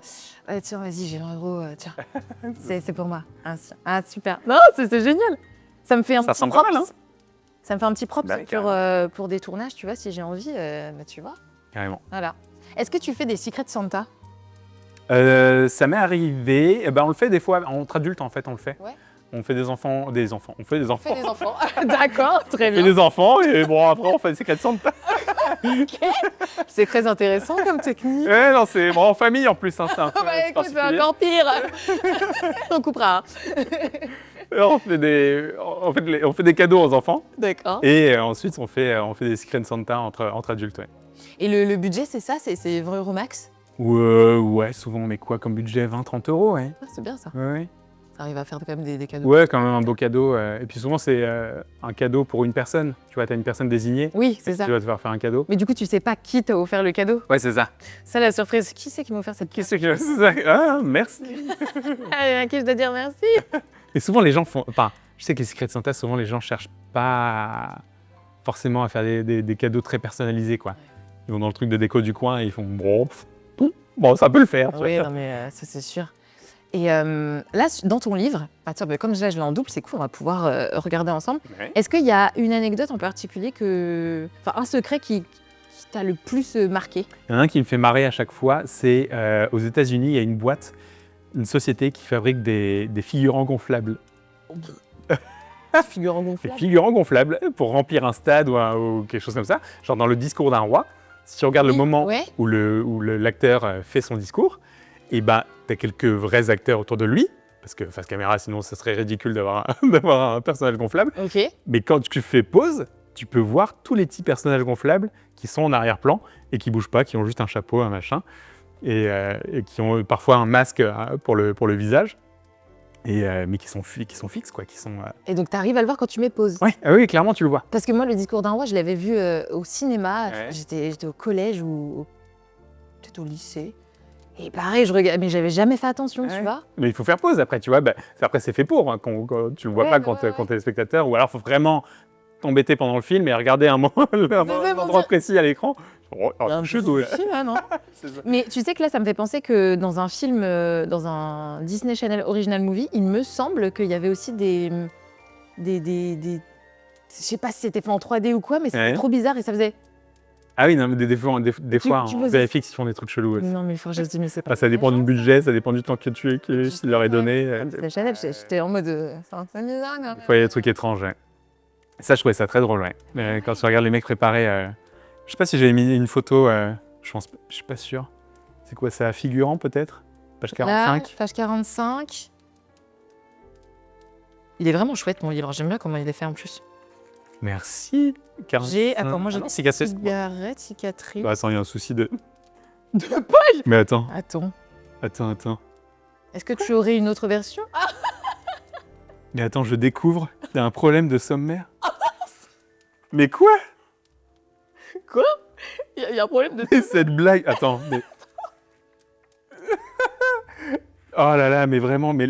A: ouais, tiens, vas-y, j'ai 20 €, tiens. C'est pour moi. Ah, super. Non, c'est génial. Ça me fait un
B: Ça
A: petit
B: ressemble pas
A: props.
B: mal, hein.
A: Ça me fait un petit props
B: Bah,
A: pour des tournages, tu vois, si j'ai envie, bah, tu vois.
B: Carrément.
A: Voilà. Est-ce que tu fais des secrets de Santa?
B: Ça m'est arrivé. On le fait des fois, entre adultes, en fait, on le fait.
A: Ouais.
B: On fait des enfants. On fait des enfants.
A: On fait des enfants. D'accord, très
B: On fait
A: bien.
B: des enfants, et bon, après, on fait des secrets de Santa.
A: C'est très intéressant comme technique.
B: Ouais, non, c'est bon, en famille en plus, hein, c'est un peu
A: Bah, écoute, c'est
B: particulier.
A: encore pire. On coupera. hein.
B: On fait des cadeaux aux enfants
A: D'accord.
B: et ensuite on fait des Secret Santa entre adultes. Ouais.
A: Et le budget, c'est ça? C'est 20 € max?
B: Ouais, souvent on met quoi comme budget? 20-30 €, ouais.
A: Ah, c'est bien ça.
B: Ouais.
A: Ça arrive à faire quand même des cadeaux.
B: Ouais, quand même un beau cadeau. Et puis souvent c'est un cadeau pour une personne. Tu vois, t'as une personne désignée.
A: Oui, c'est ça.
B: Tu vas te faire un cadeau.
A: Mais du coup, tu sais pas qui t'a offert le cadeau?
B: Ouais, c'est ça.
A: Ça, la surprise. Qui c'est qui m'a offert cette
B: Qu'est-ce que c'est ça? Ah, merci.
A: à qui je dois dire merci?
B: Et souvent les gens font. Enfin, je sais que les Secret Santa, souvent les gens cherchent pas forcément à faire des cadeaux très personnalisés, quoi. Ils vont dans le truc de déco du coin et ils font bon, ça peut le faire. tu vois.
A: Oui, non, mais ça, c'est sûr. Et là, dans ton livre, tiens, comme là, je l'ai en double, c'est cool, on va pouvoir regarder ensemble.
B: Ouais.
A: Est-ce qu'il y a une anecdote en particulier enfin, un secret qui t'a le plus marqué?
B: Il y en a un qui me fait marrer à chaque fois, c'est aux États-Unis, il y a une boîte, une société qui fabrique des figurants gonflables.
A: Figurant
B: Des
A: gonflable.
B: figurants gonflables pour remplir un stade ou quelque chose comme ça. Genre dans le discours d'un roi, si tu regardes le moment
A: Ouais.
B: où l'acteur fait son discours, et ben t'as quelques vrais acteurs autour de lui, parce que face caméra, sinon ce serait ridicule d'avoir un personnage gonflable.
A: Ok.
B: Mais quand tu fais pause, tu peux voir tous les petits personnages gonflables qui sont en arrière-plan et qui bougent pas, qui ont juste un chapeau, un machin, et qui ont parfois un masque pour le visage, mais qui sont fixes, quoi, qui sont...
A: Et donc, t'arrives à le voir quand tu mets pause.
B: Ouais, ah oui, clairement, tu le vois.
A: Parce que moi, le discours d'un roi, je l'avais vu au cinéma.
B: Ouais.
A: J'étais au collège ou peut-être au lycée. Et pareil, je regarde, mais j'avais jamais fait attention, tu
B: Ouais.
A: vois.
B: Mais il faut faire pause après, tu vois. Après, c'est fait pour, hein, quand tu le vois
A: Ouais,
B: pas
A: bah
B: quand,
A: ouais,
B: quand t'es spectateur. Ou alors, il faut vraiment t'embêter pendant le film et regarder un endroit précis à l'écran. Je suis doué.
A: non.
B: C'est ça.
A: Mais tu sais que là, ça me fait penser que dans un film, dans un Disney Channel Original Movie, il me semble qu'il y avait aussi des je sais pas si c'était fait en 3D ou quoi, mais c'était
B: Ouais.
A: trop bizarre et ça faisait...
B: Ah oui, non, mais des fois,
A: tu
B: en
A: veux-
B: VFX, ils font des trucs chelous aussi.
A: Non, mais faut que je dis, mais c'est pas...
B: Enfin, ça dépend du budget, ça dépend du temps qu'il leur est donné.
A: Disney Channel, j'étais en mode... c'est un peu bizarre, quand même.
B: Des fois, il y a des trucs étranges. Ouais. Ça, je trouvais ça très drôle. Ouais. Quand tu regardes les mecs préparer, je sais pas si j'avais mis une photo, je suis pas sûr. C'est quoi ça, figurant peut-être? Page 45.
A: Là, page 45. Il est vraiment chouette, mon livre. J'aime bien comment il est fait en plus.
B: Merci. 45.
A: Attends, moi j'ai
B: non,
A: des
B: c'est cassé.
A: cigarettes, cicatrices.
B: Bah, attends, il y a un souci de...
A: De poil.
B: Mais attends.
A: Attends. Est-ce que tu aurais une autre version?
B: Mais attends, je découvre, il y a un problème de sommaire. Mais quoi?
A: Quoi? Il y a un problème de...
B: Mais cette blague... Attends, mais... Oh là là, mais vraiment, mais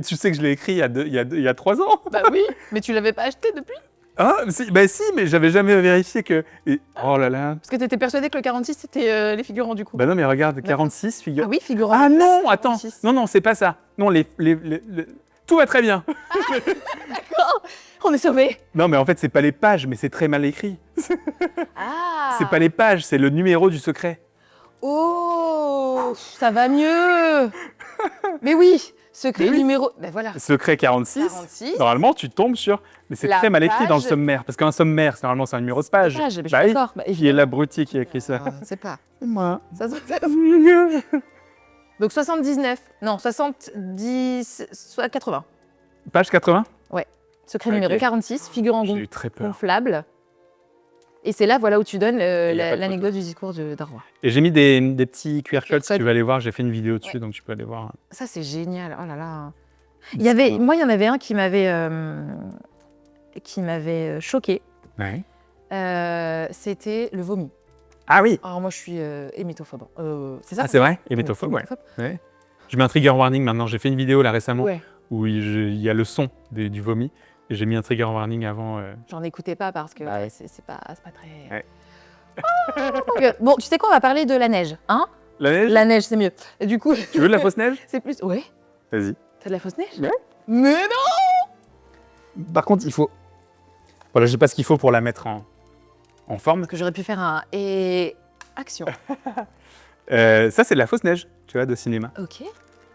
B: tu sais que je l'ai écrit il y a 3 ans.
A: Bah oui, mais tu l'avais pas acheté depuis?
B: Ah, si, bah si, mais j'avais jamais vérifié que... Oh là là.
A: Parce que t'étais persuadé que le 46 c'était les figurants du coup.
B: Bah non, mais regarde, 46 figure.
A: Ah oui, figurants.
B: Ah non, attends.
A: 46.
B: Non, c'est pas ça. Non, tout va très bien.
A: D'accord, on est sauvés.
B: Non, mais en fait, c'est pas les pages, mais c'est très mal écrit.
A: Ah.
B: C'est pas les pages, c'est le numéro du secret.
A: Oh, ça va mieux. Mais oui, secret
B: Mais oui.
A: numéro... Ben voilà.
B: Secret 46.
A: 46.
B: Normalement, tu tombes sur... Mais c'est
A: La
B: très mal écrit dans le
A: page.
B: sommaire. Parce qu'un sommaire, normalement, c'est un numéro de page.
A: Ah, je suis
B: Bah oui.
A: d'accord. Bah,
B: Qui est l'abruti qui a écrit ça?
A: C'est pas.
B: C'est moi.
A: Ça, donc 79. Non, 70... soit 80.
B: Page 80?
A: Secret
B: Ok.
A: numéro 46, figurant
B: J'ai eu très peur.
A: gonflable. Et c'est là, voilà, où tu donnes
B: y a pas de
A: l'anecdote du discours d'un roi.
B: Et j'ai mis des petits QR codes si
A: codes.
B: tu veux aller voir. J'ai fait une vidéo dessus, donc tu peux aller voir.
A: Ça, c'est génial. Oh là là. Moi, il y en avait un qui m'avait choqué.
B: Ouais.
A: C'était le vomi.
B: Ah oui.
A: Alors moi, je suis hémétophobe. C'est ça?
B: Ah, c'est vrai? Hémétophobe, ouais. Ouais. Je mets un trigger warning maintenant. J'ai fait une vidéo là récemment
A: Ouais.
B: où il y a le son du vomi. Et j'ai mis un trigger warning avant.
A: J'en écoutais pas parce que
B: Bah
A: ouais, c'est pas très...
B: Ouais.
A: Bon, tu sais quoi, on va parler de la neige. Hein?
B: La neige?
A: La neige, c'est mieux. Et du coup...
B: Tu veux de la fausse neige?
A: C'est plus... Ouais.
B: Vas-y.
A: T'as de la fausse neige?
B: Ouais.
A: Mais non!
B: Par contre, il faut... Voilà, je sais pas ce qu'il faut pour la mettre en forme.
A: Parce que j'aurais pu faire un... Et... Action.
B: Ça, c'est de la fausse neige, tu vois, de cinéma.
A: Ok.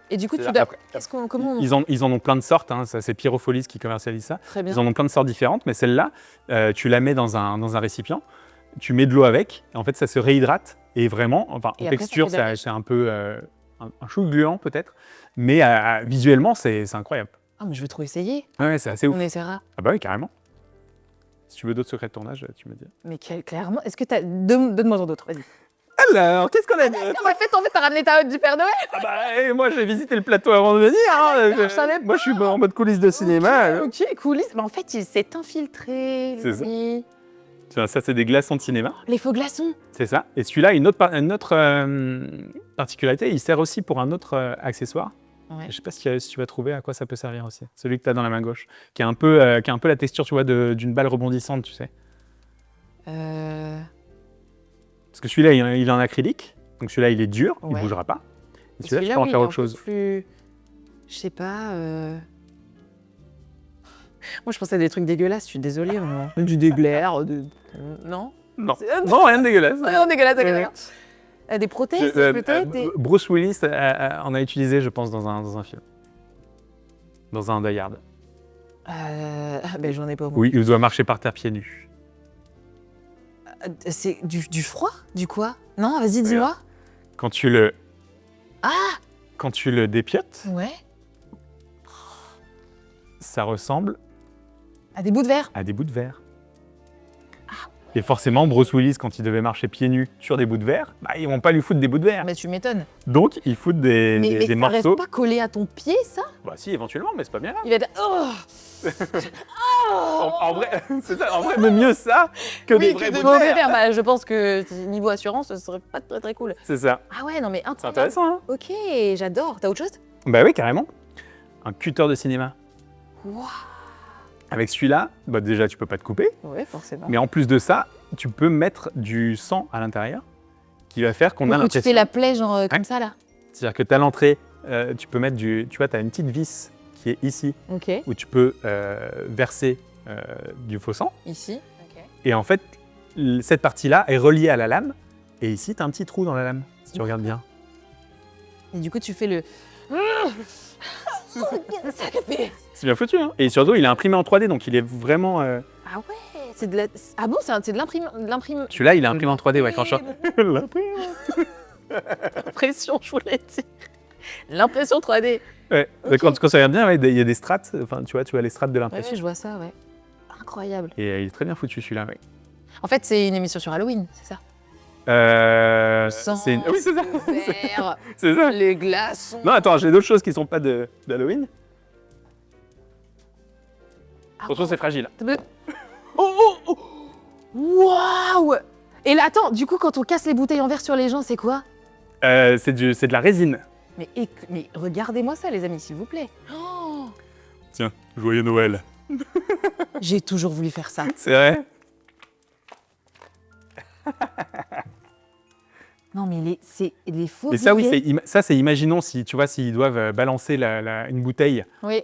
A: Et du coup, tu
B: C'est-
A: dois...
B: après-
A: Comment on...
B: Ils en ont plein de sortes, hein, ça, c'est Pyrofolis qui commercialise ça.
A: Très bien.
B: Ils en ont plein de sortes différentes, mais celle-là, tu la mets dans un récipient, tu mets de l'eau avec, et en fait, ça se réhydrate. Et vraiment, enfin,
A: Et
B: en
A: après,
B: texture,
A: ça fait de la
B: c'est un peu un chou gluant peut-être, mais visuellement, c'est incroyable.
A: Ah, mais je veux trop essayer.
B: Ouais, c'est assez ouf.
A: On essaiera.
B: Ah bah oui, carrément. Si tu veux d'autres secrets de tournage, tu me dis.
A: Mais clairement, est-ce que t'as... Donne-moi en d'autres, vas-y.
B: Alors, qu'est-ce qu'on a de...
A: En fait, t'as ramené ta hotte du Père Noël.
B: Ah bah, moi j'ai visité le plateau avant de venir. Hein.
A: Je savais pas.
B: Moi je suis en mode coulisses de cinéma.
A: Ok, coulisses. Mais en fait, il s'est infiltré.
B: C'est ça.
A: lui.
B: Tiens, ça c'est des glaçons de cinéma,
A: Les faux glaçons.
B: c'est ça. Et celui-là a une autre particularité, il sert aussi pour un autre accessoire.
A: Ouais.
B: Je sais pas si tu vas trouver à quoi ça peut servir aussi. Celui que tu as dans la main gauche, qui a un peu la texture, tu vois, d'une balle rebondissante, tu sais. Parce que celui-là, il est en acrylique. Donc celui-là, il est dur, il
A: Ouais.
B: bougera pas. Et celui-là, tu peux
A: oui,
B: en faire
A: il est
B: autre
A: un peu
B: chose.
A: Plus... Je sais pas. Moi, je pensais à des trucs dégueulasses. Je suis désolée. Vraiment. Du déglaire. Non.
B: Non,
A: C'est-
B: non, rien de dégueulasse.
A: Non, dégueulasse. D'accord. Des prothèses, peut-être.
B: Bruce Willis en a utilisé, je pense, dans un film. Dans un Die Hard.
A: Ben, j'en ai pas. Moi.
B: Oui, il doit marcher par terre pieds nus.
A: C'est du froid. Du quoi? Non, vas-y, dis-moi.
B: Quand tu le...
A: Ah.
B: Quand tu le dépiotes,
A: Ouais.
B: ça ressemble
A: À des bouts de verre.
B: à des bouts de verre. Et forcément, Bruce Willis, quand il devait marcher pieds nus sur des bouts de verre, bah, ils vont pas lui foutre des bouts de verre.
A: Mais tu m'étonnes.
B: Donc, ils foutent des
A: Mais ça
B: morceaux.
A: reste pas collé à ton pied, ça?
B: Bah si, éventuellement, mais c'est pas bien grave.
A: Il va être... Oh.
B: En vrai, c'est ça. En vrai, mais mieux ça que des vrais bouts de
A: mauvais
B: verre.
A: verre. Bah, je pense que niveau assurance, ce serait pas très très cool.
B: C'est ça.
A: Ah ouais, non mais
B: C'est intéressant, hein?
A: Ok, j'adore. T'as autre chose?
B: Bah oui, carrément. Un cutter de cinéma.
A: Waouh.
B: Avec celui-là, bah déjà, tu peux pas te couper.
A: Ouais, forcément.
B: Mais en plus de ça, tu peux mettre du sang à l'intérieur qui va faire qu'on a
A: Donc, tu
B: l'impression...
A: fais la plaie genre comme
B: Ouais.
A: ça là.
B: C'est-à-dire que tu as l'entrée, tu peux mettre du... Tu vois, tu as une petite vis qui est ici,
A: Ok.
B: où tu peux verser du faux sang.
A: Ici. Ok.
B: Et en fait, cette partie-là est reliée à la lame. Et ici, tu as un petit trou dans la lame, si tu regardes bien.
A: Et du coup, tu fais le.
B: C'est bien foutu, hein? Et surtout, il est imprimé en 3D, donc il est vraiment...
A: Ah ouais, c'est de la. Ah bon, c'est de l'imprime.
B: Celui-là, il est imprimé en 3D, ouais, franchement.
A: L'impression, je voulais dire. L'impression 3D.
B: Ouais.
A: Ok.
B: Quand tu regardes bien, ouais, il y a des strates, enfin, tu vois les strates de
A: Ouais,
B: l'impression.
A: je vois ça, ouais. Incroyable.
B: Et il est très bien foutu, celui-là, oui.
A: En fait, c'est une émission sur Halloween, c'est ça?
B: C'est une... Oui, c'est ça.
A: le verre,
B: C'est ça.
A: les glaçons.
B: Non, attends, j'ai d'autres choses qui sont pas d'Halloween.
A: Ah
B: Attention, c'est fragile.
A: Oh. Waouh! Et là, attends, du coup, quand on casse les bouteilles en verre sur les gens, c'est quoi?
B: C'est de la résine.
A: Mais regardez-moi ça, les amis, s'il vous plaît. Oh,
B: Tiens, joyeux Noël.
A: j'ai toujours voulu faire ça.
B: C'est vrai?
A: Non, mais c'est les faux.
B: Mais ça, oui,
A: billets.
B: c'est imaginons si, tu vois, s'ils doivent balancer une bouteille
A: Oui.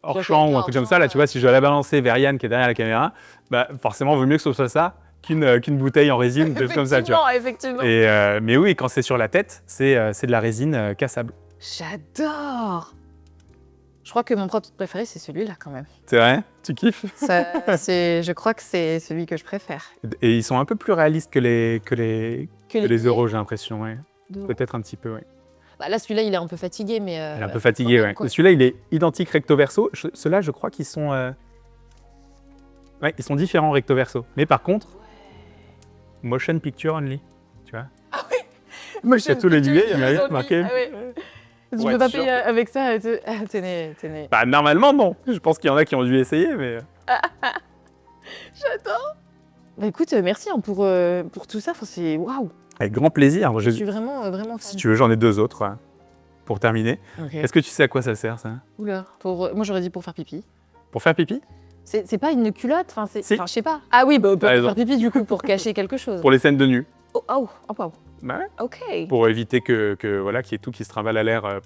B: hors
A: Je
B: champ
A: fais
B: ou un
A: hors
B: truc comme
A: champ,
B: ça, là, tu vois, si je dois la balancer vers Yann qui est derrière la caméra, bah forcément, il vaut mieux que ce soit ça qu'une bouteille en résine, des trucs comme ça, tu vois.
A: Effectivement.
B: Mais oui, quand c'est sur la tête, c'est de la résine cassable.
A: J'adore. Je crois que mon propre préféré, c'est celui-là, quand même.
B: C'est vrai? Tu kiffes?
A: Je crois que c'est celui que je préfère.
B: Et ils sont un peu plus réalistes que les
A: billets
B: euros, j'ai l'impression, ouais.
A: d'euros.
B: Peut-être un petit peu, ouais.
A: Bah là, celui-là, il est un peu fatigué, mais...
B: Elle est un peu fatiguée, ouais.
A: quoi.
B: Celui-là, il est identique recto-verso. Ceux-là, je crois qu'ils sont... Ouais, ils sont différents recto-verso. Mais par contre, motion picture only, tu vois.
A: Moi,
B: Il y a tous les billets, il y a marqué.
A: Tu
B: Ouais,
A: peux pas
B: sûr.
A: payer avec ça. Tenez.
B: Bah, normalement, non. Je pense qu'il y en a qui ont dû essayer, mais...
A: J'adore. Bah écoute, merci hein, pour tout ça. Enfin, c'est waouh.
B: Avec grand plaisir.
A: Je suis vraiment fan.
B: Si tu veux, j'en ai deux autres pour terminer.
A: Ok.
B: Est-ce que tu sais à quoi ça sert, ça?
A: Oula. Moi, j'aurais dit pour faire pipi.
B: Pour faire pipi?
A: C'est pas une culotte. Enfin,
B: Si.
A: je sais pas. Ah oui, bah, pour
B: T'as raison.
A: faire pipi du coup, pour cacher quelque chose.
B: Pour les scènes de nu.
A: Oh.
B: Bah ouais.
A: Ok.
B: Pour éviter que voilà, qu'il y ait tout qui se trimballe à l'air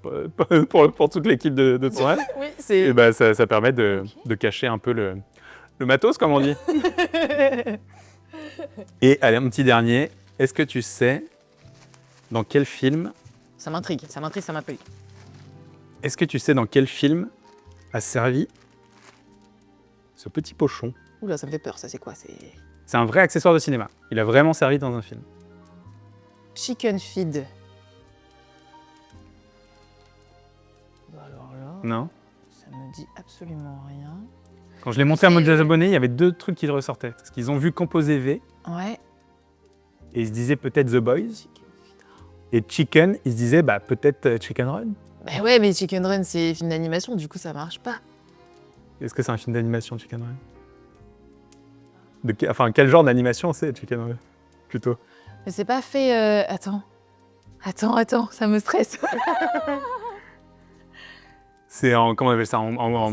B: pour toute l'équipe de tournage.
A: Oui,
B: Et
A: c'est.
B: bah, ça permet de cacher un peu le matos, comme on dit. Et allez, un petit dernier. Est-ce que tu sais dans quel film...
A: Ça m'intrigue.
B: Est-ce que tu sais dans quel film a servi ce petit pochon?
A: Oula, ça me fait peur. Ça, c'est quoi?
B: C'est un vrai accessoire de cinéma. Il a vraiment servi dans un film.
A: Chicken feed. Bah alors là,
B: Non?
A: ça me me dit absolument rien.
B: Quand je l'ai monté à mon abonnés, il y avait 2 trucs qui ressortaient. Parce qu'ils ont vu Composé V
A: Ouais.
B: et ils se disaient peut-être The Boys. Et Chicken, ils se disaient peut-être Chicken Run.
A: Bah ouais, mais Chicken Run, c'est film d'animation, du coup, ça marche pas.
B: Est-ce que c'est un film d'animation, Chicken Run? Enfin, quel genre d'animation c'est, Chicken Run, plutôt?
A: Mais c'est pas fait... Attends, ça me stresse.
B: C'est en... Comment on appelle ça?
A: En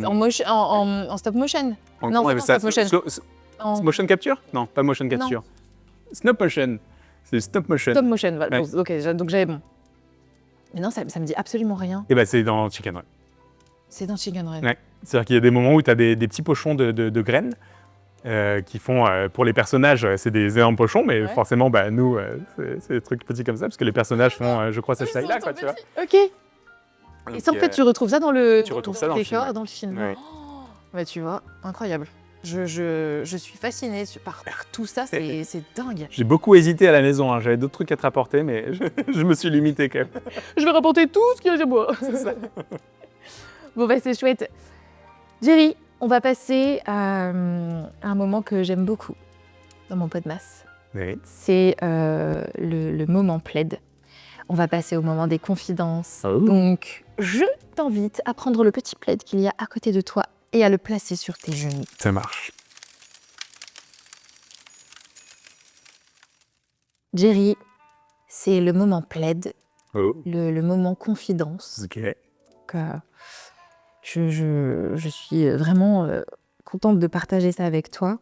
A: stop motion.
B: comment
A: non,
B: on appelle
A: c'est pas
B: ça?
A: stop motion.
B: Motion capture? Non, pas motion capture. Snap motion. C'est stop motion.
A: Stop motion, voilà.
B: Ouais.
A: Ok, donc j'avais bon. Mais non, ça me dit absolument rien.
B: Et c'est dans Chicken Run.
A: C'est dans Chicken Run.
B: Ouais. C'est-à-dire qu'il y a des moments où tu as des petits pochons de graines qui font, pour les personnages, c'est des énormes pochons, mais forcément, nous, c'est des trucs petits comme ça, parce que les personnages font, je crois, cette taille-là, quoi, tu vois.
A: Ok. Et ça, en fait, tu retrouves ça dans le
B: décor,
A: dans le film.
B: Ouais.
A: Oh, bah, tu vois, incroyable. Je suis fascinée par tout ça, c'est dingue.
B: J'ai beaucoup hésité à la maison, hein. J'avais d'autres trucs à te rapporter, mais je me suis limité quand même.
A: Je vais rapporter tout ce qu'il y a chez moi.
B: C'est ça.
A: Bon, c'est chouette. Jerry, on va passer à un moment que j'aime beaucoup dans mon Podmas.
B: Oui.
A: C'est le moment plaid. On va passer au moment des confidences.
B: Oh.
A: Donc, je t'invite à prendre le petit plaid qu'il y a à côté de toi et à le placer sur tes genoux.
B: Ça marche.
A: Jerry, c'est le moment plaid,
B: Oh.
A: le moment confidence.
B: Ok.
A: Donc, je suis vraiment contente de partager ça avec toi.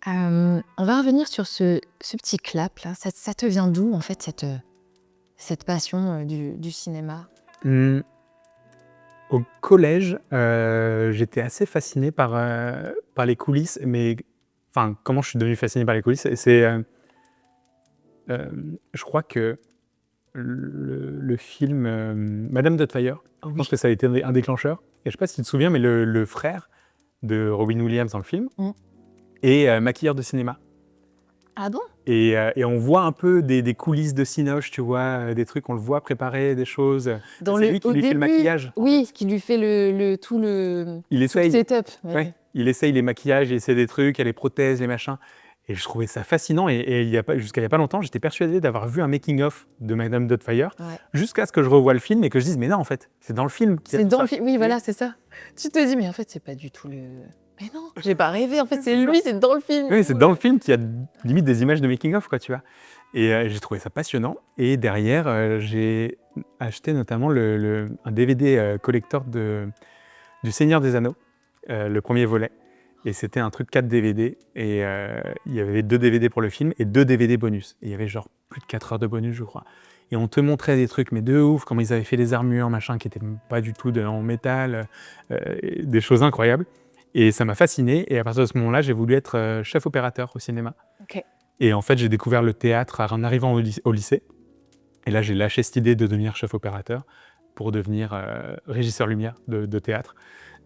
A: On va revenir sur ce petit clap là. Ça te vient d'où en fait cette passion du cinéma?
B: Au collège, j'étais assez fasciné par les coulisses, mais enfin, comment je suis devenu fasciné par les coulisses? Je crois que le film Madame Doubtfire, je pense que ça a été un déclencheur. Et je sais pas si tu te souviens, mais le frère de Robin Williams dans le film est maquilleur de cinéma.
A: Ah bon?
B: Et on voit un peu des coulisses de Cinoche, tu vois, des trucs, on le voit préparer des choses. C'est lui qui lui fait le maquillage.
A: Oui, qui lui fait tout le setup.
B: Ouais. Il essaye les maquillages, il essaie des trucs, il y a les prothèses, les machins. Et je trouvais ça fascinant. Et jusqu'à il n'y a pas longtemps, j'étais persuadé d'avoir vu un making-of de Madame Doubtfire, jusqu'à ce que je revoie le film et que je dise, mais non, en fait, c'est dans le film.
A: C'est dans le film, oui, voilà, c'est ça. Tu te dis, mais en fait, c'est pas du tout le... Mais non, j'ai pas rêvé, en fait, c'est lui, c'est dans le film.
B: Oui, c'est dans le film qu'il y a limite des images de making-of, quoi, tu vois. Et j'ai trouvé ça passionnant. Et derrière, j'ai acheté notamment un DVD collector du Seigneur des Anneaux, le premier volet. Et c'était un truc 4 DVD. Et il y avait 2 DVD pour le film et 2 DVD bonus. Et il y avait genre plus de 4 heures de bonus, je crois. Et on te montrait des trucs, mais de ouf, comment ils avaient fait les armures, machin, qui n'étaient pas du tout en métal, des choses incroyables. Et ça m'a fasciné. Et à partir de ce moment-là, j'ai voulu être chef opérateur au cinéma.
A: Okay.
B: Et en fait, j'ai découvert le théâtre en arrivant au lycée. Et là, j'ai lâché cette idée de devenir chef opérateur pour devenir régisseur lumière de théâtre.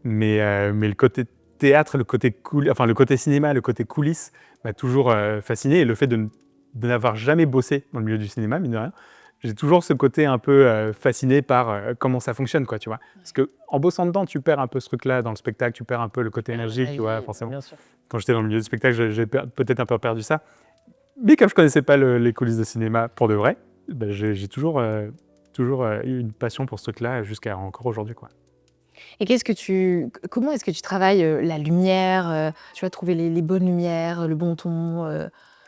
B: Mais le côté théâtre, le côté cinéma, le côté coulisses m'a toujours fasciné. Et le fait de n'avoir jamais bossé dans le milieu du cinéma, mine de rien, j'ai toujours ce côté un peu fasciné par comment ça fonctionne, quoi, tu vois. Parce qu'en bossant dedans, tu perds un peu ce truc-là dans le spectacle, tu perds un peu le côté énergie, tu vois, forcément.
A: Bien sûr.
B: Quand j'étais dans le milieu du spectacle, j'ai peut-être un peu perdu ça. Mais comme je ne connaissais pas les coulisses de cinéma pour de vrai, j'ai toujours eu une passion pour ce truc-là jusqu'à encore aujourd'hui, quoi.
A: Et comment est-ce que tu travailles la lumière, tu vas trouver les bonnes lumières, le bon ton,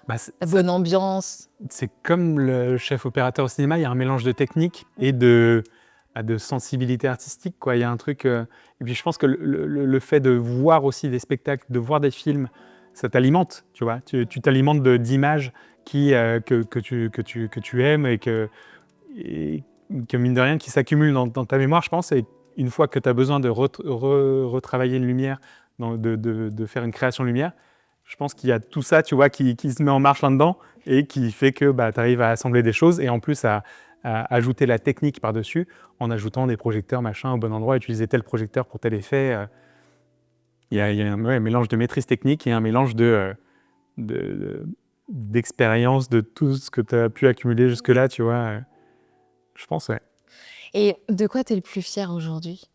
A: la bonne ambiance?
B: C'est comme le chef opérateur au cinéma, il y a un mélange de technique et de sensibilité artistique, quoi. Il y a un truc... et puis je pense que le fait de voir aussi des spectacles, de voir des films, ça t'alimente, tu vois. Tu t'alimentes d'images que tu aimes et que mine de rien, qui s'accumulent dans ta mémoire, je pense. Et une fois que tu as besoin de retravailler une lumière, de faire une création lumière, je pense qu'il y a tout ça, tu vois, qui se met en marche là-dedans et qui fait que tu arrives à assembler des choses et en plus à ajouter la technique par-dessus en ajoutant des projecteurs, machin, au bon endroit, utiliser tel projecteur pour tel effet. Il y a un mélange de maîtrise technique et un mélange d'expérience de tout ce que tu as pu accumuler jusque-là, tu vois. Je pense, ouais.
A: Et de quoi tu es le plus fier aujourd'hui?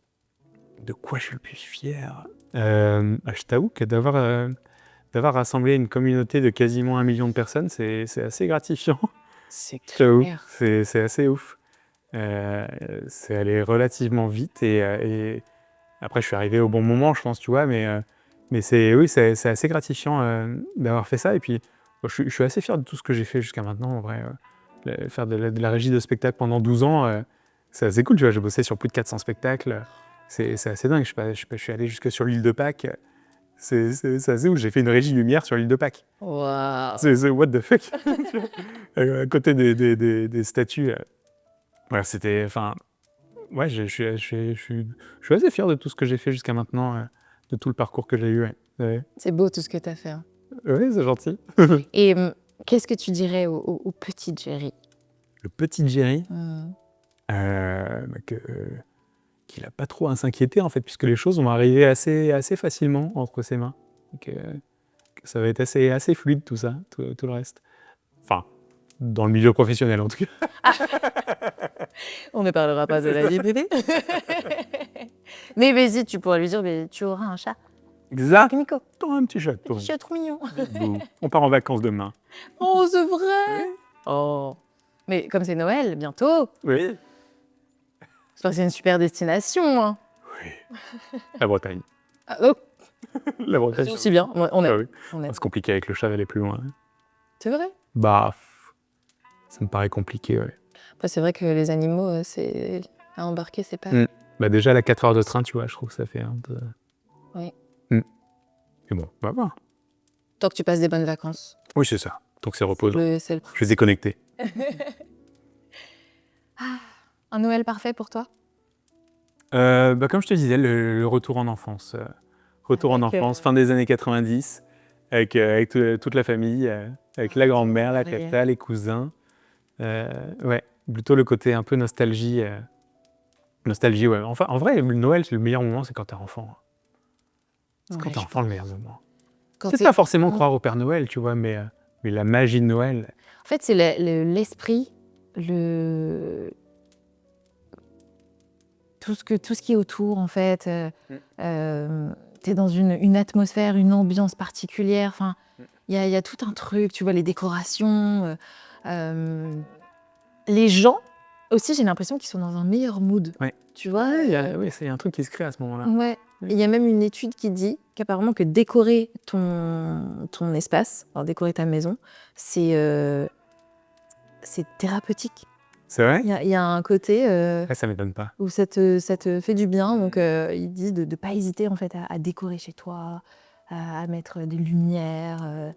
B: De quoi je suis le plus fier? Je t'avoue que d'avoir rassemblé une communauté de quasiment 1 million de personnes, c'est assez gratifiant.
A: C'est
B: Je t'avoue,
A: clair.
B: c'est assez ouf. C'est allé relativement vite et après je suis arrivé au bon moment, je pense, tu vois, mais oui, c'est assez gratifiant d'avoir fait ça. Et puis, je suis assez fier de tout ce que j'ai fait jusqu'à maintenant, en vrai. Faire de la régie de spectacle pendant 12 ans, c'est assez cool, tu vois. J'ai bossé sur plus de 400 spectacles. C'est assez dingue. Je suis allé jusque sur l'île de Pâques. C'est assez ouf. J'ai fait une régie lumière sur l'île de Pâques.
A: Waouh.
B: C'est what the fuck. À côté des statues. Voilà, c'était... Enfin, ouais, je suis assez fier de tout ce que j'ai fait jusqu'à maintenant, de tout le parcours que j'ai eu. Ouais,
A: C'est beau tout ce que tu as fait. Hein.
B: ouais, c'est gentil.
A: Et qu'est-ce que tu dirais au petit Jerry?
B: Le petit Jerry, qu'il n'a pas trop à s'inquiéter, en fait, puisque les choses vont arriver assez facilement entre ses mains. Que ça va être assez fluide, tout ça, tout le reste. Enfin, dans le milieu professionnel, en tout cas.
A: On ne parlera pas de la vie privée. Mais vas-y, tu pourrais lui dire, mais tu auras un chat.
B: Exact.
A: Nico,
B: T'auras un petit chat,
A: un
B: toi.
A: petit chat trop mignon.
B: Bon, on part en vacances demain.
A: Oh, c'est vrai. Oh. Mais comme c'est Noël, bientôt,
B: Oui.
A: j'espère que c'est une super destination. Hein.
B: Oui. La Bretagne.
A: Ah, oh,
B: La Bretagne.
A: c'est aussi bien. On
B: Ah
A: aime.
B: oui.
A: On aime.
B: C'est compliqué avec le chat d'aller plus loin.
A: C'est vrai.
B: Bah, ça me paraît compliqué, ouais.
A: Après, c'est vrai que les animaux, c'est à embarquer, c'est pas.
B: Bah déjà, la 4 heures de train, tu vois, je trouve que ça fait un peu...
A: Oui.
B: Mais bon, on va voir.
A: Tant que tu passes des bonnes vacances.
B: Oui, c'est ça. Donc c'est repose.
A: C'est le...
B: Je vais déconnecter.
A: Un Noël parfait pour toi?
B: Bah, comme je te disais, le retour en enfance. Retour en
A: Avec,
B: enfance, fin des années 90, avec toute la famille, avec la grand-mère, la
A: Ouais.
B: tata, les cousins. Ouais, plutôt le côté un peu nostalgie. Nostalgie, ouais. Enfin, en vrai, le Noël, le meilleur moment, c'est quand t'es enfant. C'est quand
A: Ouais,
B: t'es
A: je
B: enfant, le meilleur moment.
A: Quand
B: C'est
A: t'es-
B: pas forcément
A: Mm.
B: croire au Père Noël, tu vois, mais la magie de Noël.
A: En fait, c'est l'esprit, tout ce qui est autour, en fait. T'es dans une atmosphère, une ambiance particulière. Enfin, il y a tout un truc, tu vois, les décorations. Les gens, aussi, j'ai l'impression qu'ils sont dans un meilleur mood.
B: Ouais.
A: Tu vois?
B: Oui, c'est un truc qui se crée à ce moment-là.
A: Ouais.
B: Oui.
A: Il y a même une étude qui dit qu'apparemment que décorer ton espace, alors décorer ta maison, c'est thérapeutique.
B: C'est vrai?
A: Il y a un côté
B: Ouais, ça m'étonne pas.
A: où ça te fait du bien. Donc, il dit de ne pas hésiter en fait, à décorer chez toi, à mettre des lumières.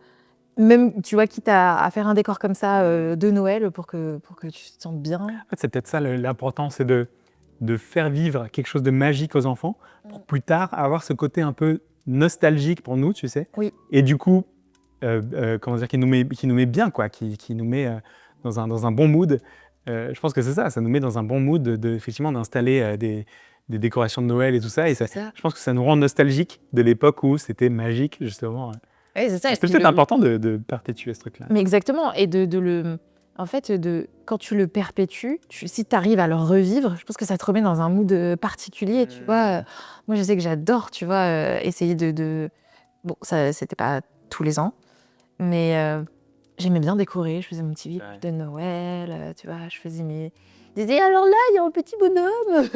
A: Même, tu vois, quitte à faire un décor comme ça de Noël pour que tu te sentes bien.
B: En fait, c'est peut-être ça l'important, c'est de faire vivre quelque chose de magique aux enfants pour plus tard avoir ce côté un peu nostalgique pour nous, tu sais.
A: Oui.
B: Et du coup, comment dire, qui nous met bien, quoi, qui nous met dans un bon mood. Je pense que c'est ça nous met dans un bon mood effectivement d'installer des décorations de Noël et tout ça. Et ça,
A: Ça.
B: je pense que ça nous rend nostalgique de l'époque où c'était magique, justement.
A: Oui, c'est ça.
B: C'est peut-être important de perpétuer ce truc-là.
A: Mais exactement. Et en fait, quand tu le perpétues, si tu arrives à le revivre, je pense que ça te remet dans un mood particulier, tu vois. Moi, je sais que j'adore, tu vois, essayer Bon, ça, c'était pas tous les ans, mais j'aimais bien décorer. Je faisais mon petit village de Noël, tu vois, je faisais mes... Je disais, alors là, il y a un petit bonhomme,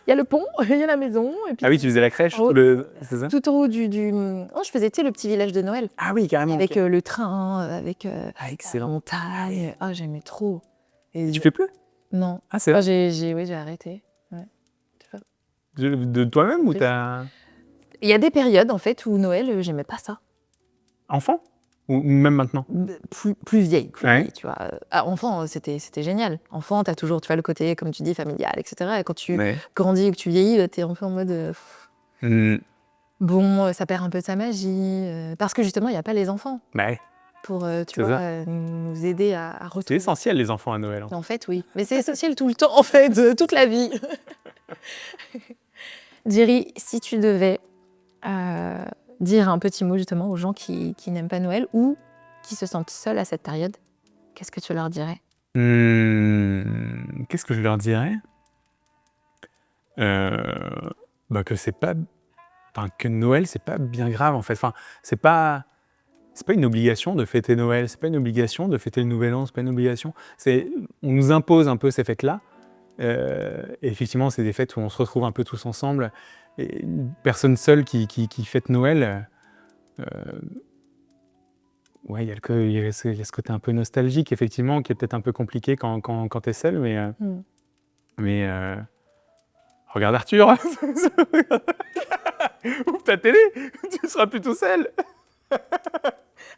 A: il y a le pont, il y a la maison. Et puis,
B: Ah oui, tu faisais la crèche,
A: en haut-
B: c'est ça?
A: tout en haut Oh, je faisais, tu sais, le petit village de Noël.
B: Ah oui, carrément.
A: Avec
B: ok.
A: le train, avec
B: Ah,
A: la
B: excellent.
A: montagne. Ah, j'aimais trop. Et
B: Tu fais plus?
A: Non.
B: Ah, c'est
A: Ah,
B: vrai.
A: j'ai arrêté. Ouais. Tu vois.
B: De toi-même ou
A: Oui.
B: t'as
A: Il y a des périodes, en fait, où Noël, j'aimais pas ça.
B: enfant? Ou même maintenant?
A: Plus vieille,
B: Ouais.
A: tu vois. Enfant, c'était génial. Enfant, t'as toujours, tu vois, le côté, comme tu dis, familial, etc. Et quand tu
B: Ouais.
A: grandis et que tu vieillis, t'es un peu en mode...
B: Hmm.
A: bon, ça perd un peu de sa magie. Parce que, justement, il n'y a pas les enfants
B: Bah ouais.
A: pour, tu
B: C'est
A: vois,
B: ça.
A: nous aider à
B: C'est
A: retrouver.
B: essentiel, les enfants à Noël. Hein.
A: En fait, oui. Mais c'est essentiel tout le temps, en fait, toute la vie. Jerry, si tu devais dire un petit mot justement aux gens qui n'aiment pas Noël ou qui se sentent seuls à cette période, qu'est-ce que tu leur dirais?
B: Qu'est-ce que je leur dirais? que c'est pas... Enfin, que Noël, c'est pas bien grave, en fait. Enfin, c'est pas une obligation de fêter Noël, c'est pas une obligation de fêter le Nouvel An, c'est pas une obligation. On nous impose un peu ces fêtes-là. Et effectivement, c'est des fêtes où on se retrouve un peu tous ensemble. Et une personne seule qui fête Noël, ouais, il y a ce côté un peu nostalgique, effectivement, qui est peut-être un peu compliqué quand t'es seul, mais regarde Arthur, ouvre ta télé, tu seras plus tout seul.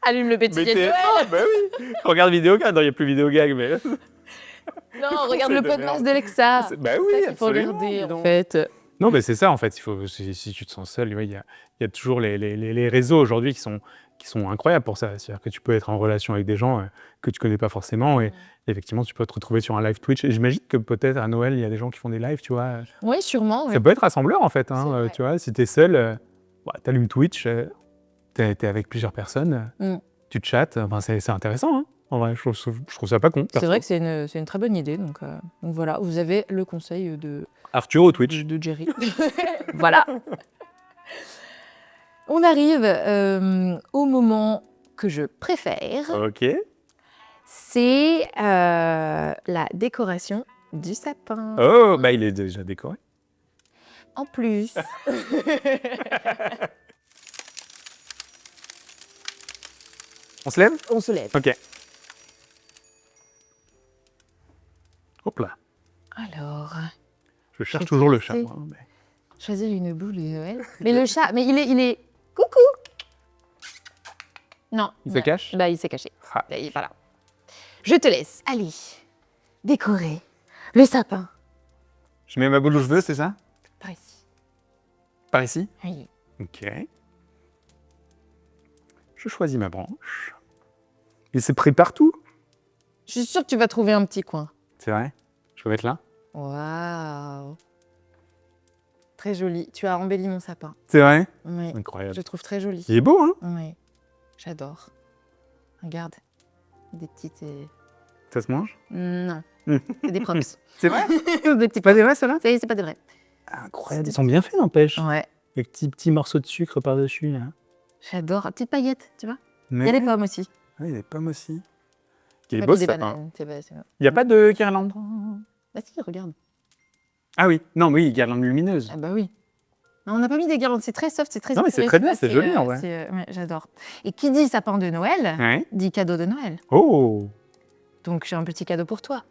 A: Allume le petit de Noël.
B: Bah oui. Regarde Vidéogag, non, il n'y a plus Vidéogag, mais...
A: Non, regarde le
B: de
A: podcast
B: merde.
A: d'Alexa.
B: Bah oui,
A: C'est ça qu'il faut
B: absolument,
A: regarder,
B: dis
A: en
B: donc.
A: fait.
B: Non, mais c'est ça, en fait. Si tu te sens seul, il y a toujours les réseaux aujourd'hui qui sont incroyables pour ça. C'est-à-dire que tu peux être en relation avec des gens que tu connais pas forcément et effectivement, tu peux te retrouver sur un live Twitch. Et j'imagine que peut-être à Noël, il y a des gens qui font des lives, tu vois.
A: Oui, sûrement.
B: Ça peut être rassembleur, en fait.
A: C'est
B: Hein,
A: vrai.
B: tu vois, si tu es seul, t'allumes Twitch, t'es avec plusieurs personnes, tu te chattes. Enfin, c'est intéressant, hein. En vrai, je trouve ça pas con.
A: C'est vrai que c'est une très bonne idée. Donc voilà, vous avez le conseil de
B: Arthur au Twitch.
A: de Jerry. Voilà. On arrive au moment que je préfère.
B: Ok.
A: C'est la décoration du sapin.
B: Oh, bah il est déjà décoré.
A: En plus.
B: On se lève?
A: On se lève.
B: Ok. Hop là.
A: Alors,
B: Je cherche toujours le chat.
A: C'est-
B: moi, mais-
A: choisir une boule de Noël. Mais le chat, mais il est... Coucou. Non.
B: Il se cache?
A: Bah, il s'est caché.
B: Ah.
A: Et voilà. Je te laisse. Allez, décorer le sapin.
B: Je mets ma boule où je veux, c'est ça?
A: Par ici.
B: Par ici?
A: Oui.
B: Ok. Je choisis ma branche. Et c'est pris partout?
A: Je suis sûre que tu vas trouver un petit coin.
B: C'est vrai? Je peux mettre là?
A: Waouh. Très joli. Tu as embelli mon sapin.
B: C'est vrai?
A: Oui.
B: Incroyable.
A: Je le trouve très joli.
B: Il est beau, hein?
A: Oui. J'adore. Regarde. Des petites...
B: Ça se mange?
A: Non. C'est des props.
B: C'est vrai?
A: Des petits
B: Pas des vrais, ceux-là?
A: C'est pas des vrais.
B: Incroyable. Ils sont bien faits, n'empêche.
A: Ouais.
B: Les petits morceaux de sucre par-dessus, là.
A: J'adore. Petites paillettes, tu vois. Il
B: Mais...
A: y a des pommes aussi.
B: Oui, il y a des pommes aussi. Il est
A: Pas
B: beau,
A: que
B: ce
A: des
B: sapin.
A: bananes. C'est bon.
B: Il n'y a pas de guirlande?
A: Bah si, regarde.
B: Ah oui. Non, mais oui, guirlande lumineuse.
A: Ah bah oui. Non, on n'a pas mis des guirlandes, c'est très soft, c'est très
B: Non, mais c'est
A: épuré,
B: très
A: tu
B: bien,
A: vois,
B: c'est joli, en vrai.
A: ouais, j'adore. Et qui dit sapin de Noël,
B: Ouais.
A: dit cadeau de Noël.
B: Oh!
A: Donc j'ai un petit cadeau pour toi.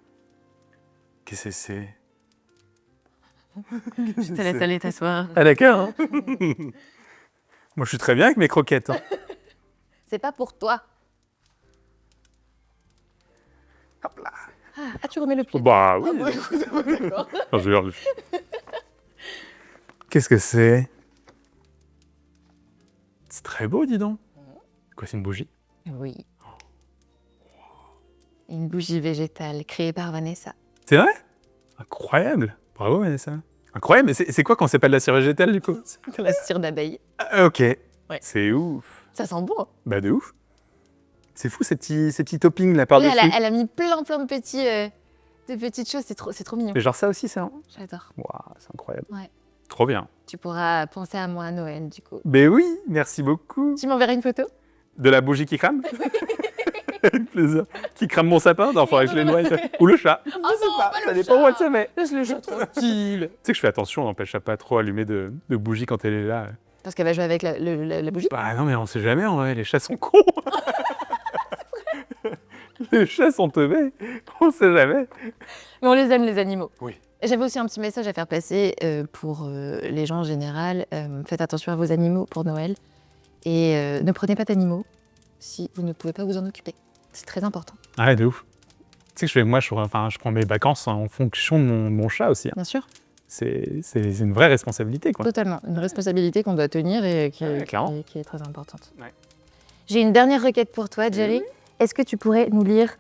B: Qu'est-ce que c'est?
A: Je te laisse aller t'asseoir.
B: Ah d'accord. Hein. Moi, je suis très bien avec mes croquettes. Hein.
A: C'est pas pour toi.
B: Hop là.
A: Ah, tu remets le pied.
B: Bah oui.
A: D'accord.
B: Non, je regarde. Qu'est-ce que c'est? C'est très beau, dis donc. Quoi, c'est une bougie?
A: Oui. Une bougie végétale créée par Vanessa.
B: C'est vrai? Incroyable. Bravo, Vanessa. Incroyable. Mais c'est quoi quand c'est pas de la cire végétale, du coup?
A: De la cire d'abeille.
B: Ah, ok.
A: Ouais.
B: C'est ouf.
A: Ça sent bon. Hein.
B: Bah de ouf. C'est fou, ces petits toppings là
A: Oui,
B: par-dessus.
A: elle a mis plein de petites choses, c'est trop mignon.
B: Mais genre ça aussi, c'est un...
A: J'adore.
B: Waouh, c'est incroyable.
A: Ouais.
B: Trop bien.
A: Tu pourras penser à moi à Noël, du coup.
B: Ben oui, merci beaucoup.
A: Tu m'enverras une photo?
B: De la bougie qui crame? Avec plaisir. Qui crame mon sapin? Non, faudrait que je les noie. Ou le chat. Je sais
A: non,
B: pas,
A: pas
B: ça
A: le
B: dépend où
A: chat.
B: elle se met.
A: Laisse le chat tranquille.
B: Tu sais que je fais attention, on n'empêche pas trop allumer de bougie quand elle est là.
A: Parce qu'elle va jouer avec la bougie.
B: Bah non, mais on sait jamais en vrai, les chats sont cons. Les chats sont teubés, on sait jamais.
A: Mais on les aime, les animaux.
B: Oui.
A: Et j'avais aussi un petit message à faire passer pour les gens en général. Faites attention à vos animaux pour Noël. Et ne prenez pas d'animaux si vous ne pouvez pas vous en occuper. C'est très important.
B: Ah ouais, de ouf. Tu sais que je prends mes vacances en fonction de mon chat aussi. Hein.
A: Bien sûr.
B: C'est une vraie responsabilité, quoi.
A: Totalement. Une responsabilité qu'on doit tenir et qui
B: clairement.
A: est très importante.
B: Ouais.
A: J'ai une dernière requête pour toi, Jerry. Est-ce que tu pourrais nous lire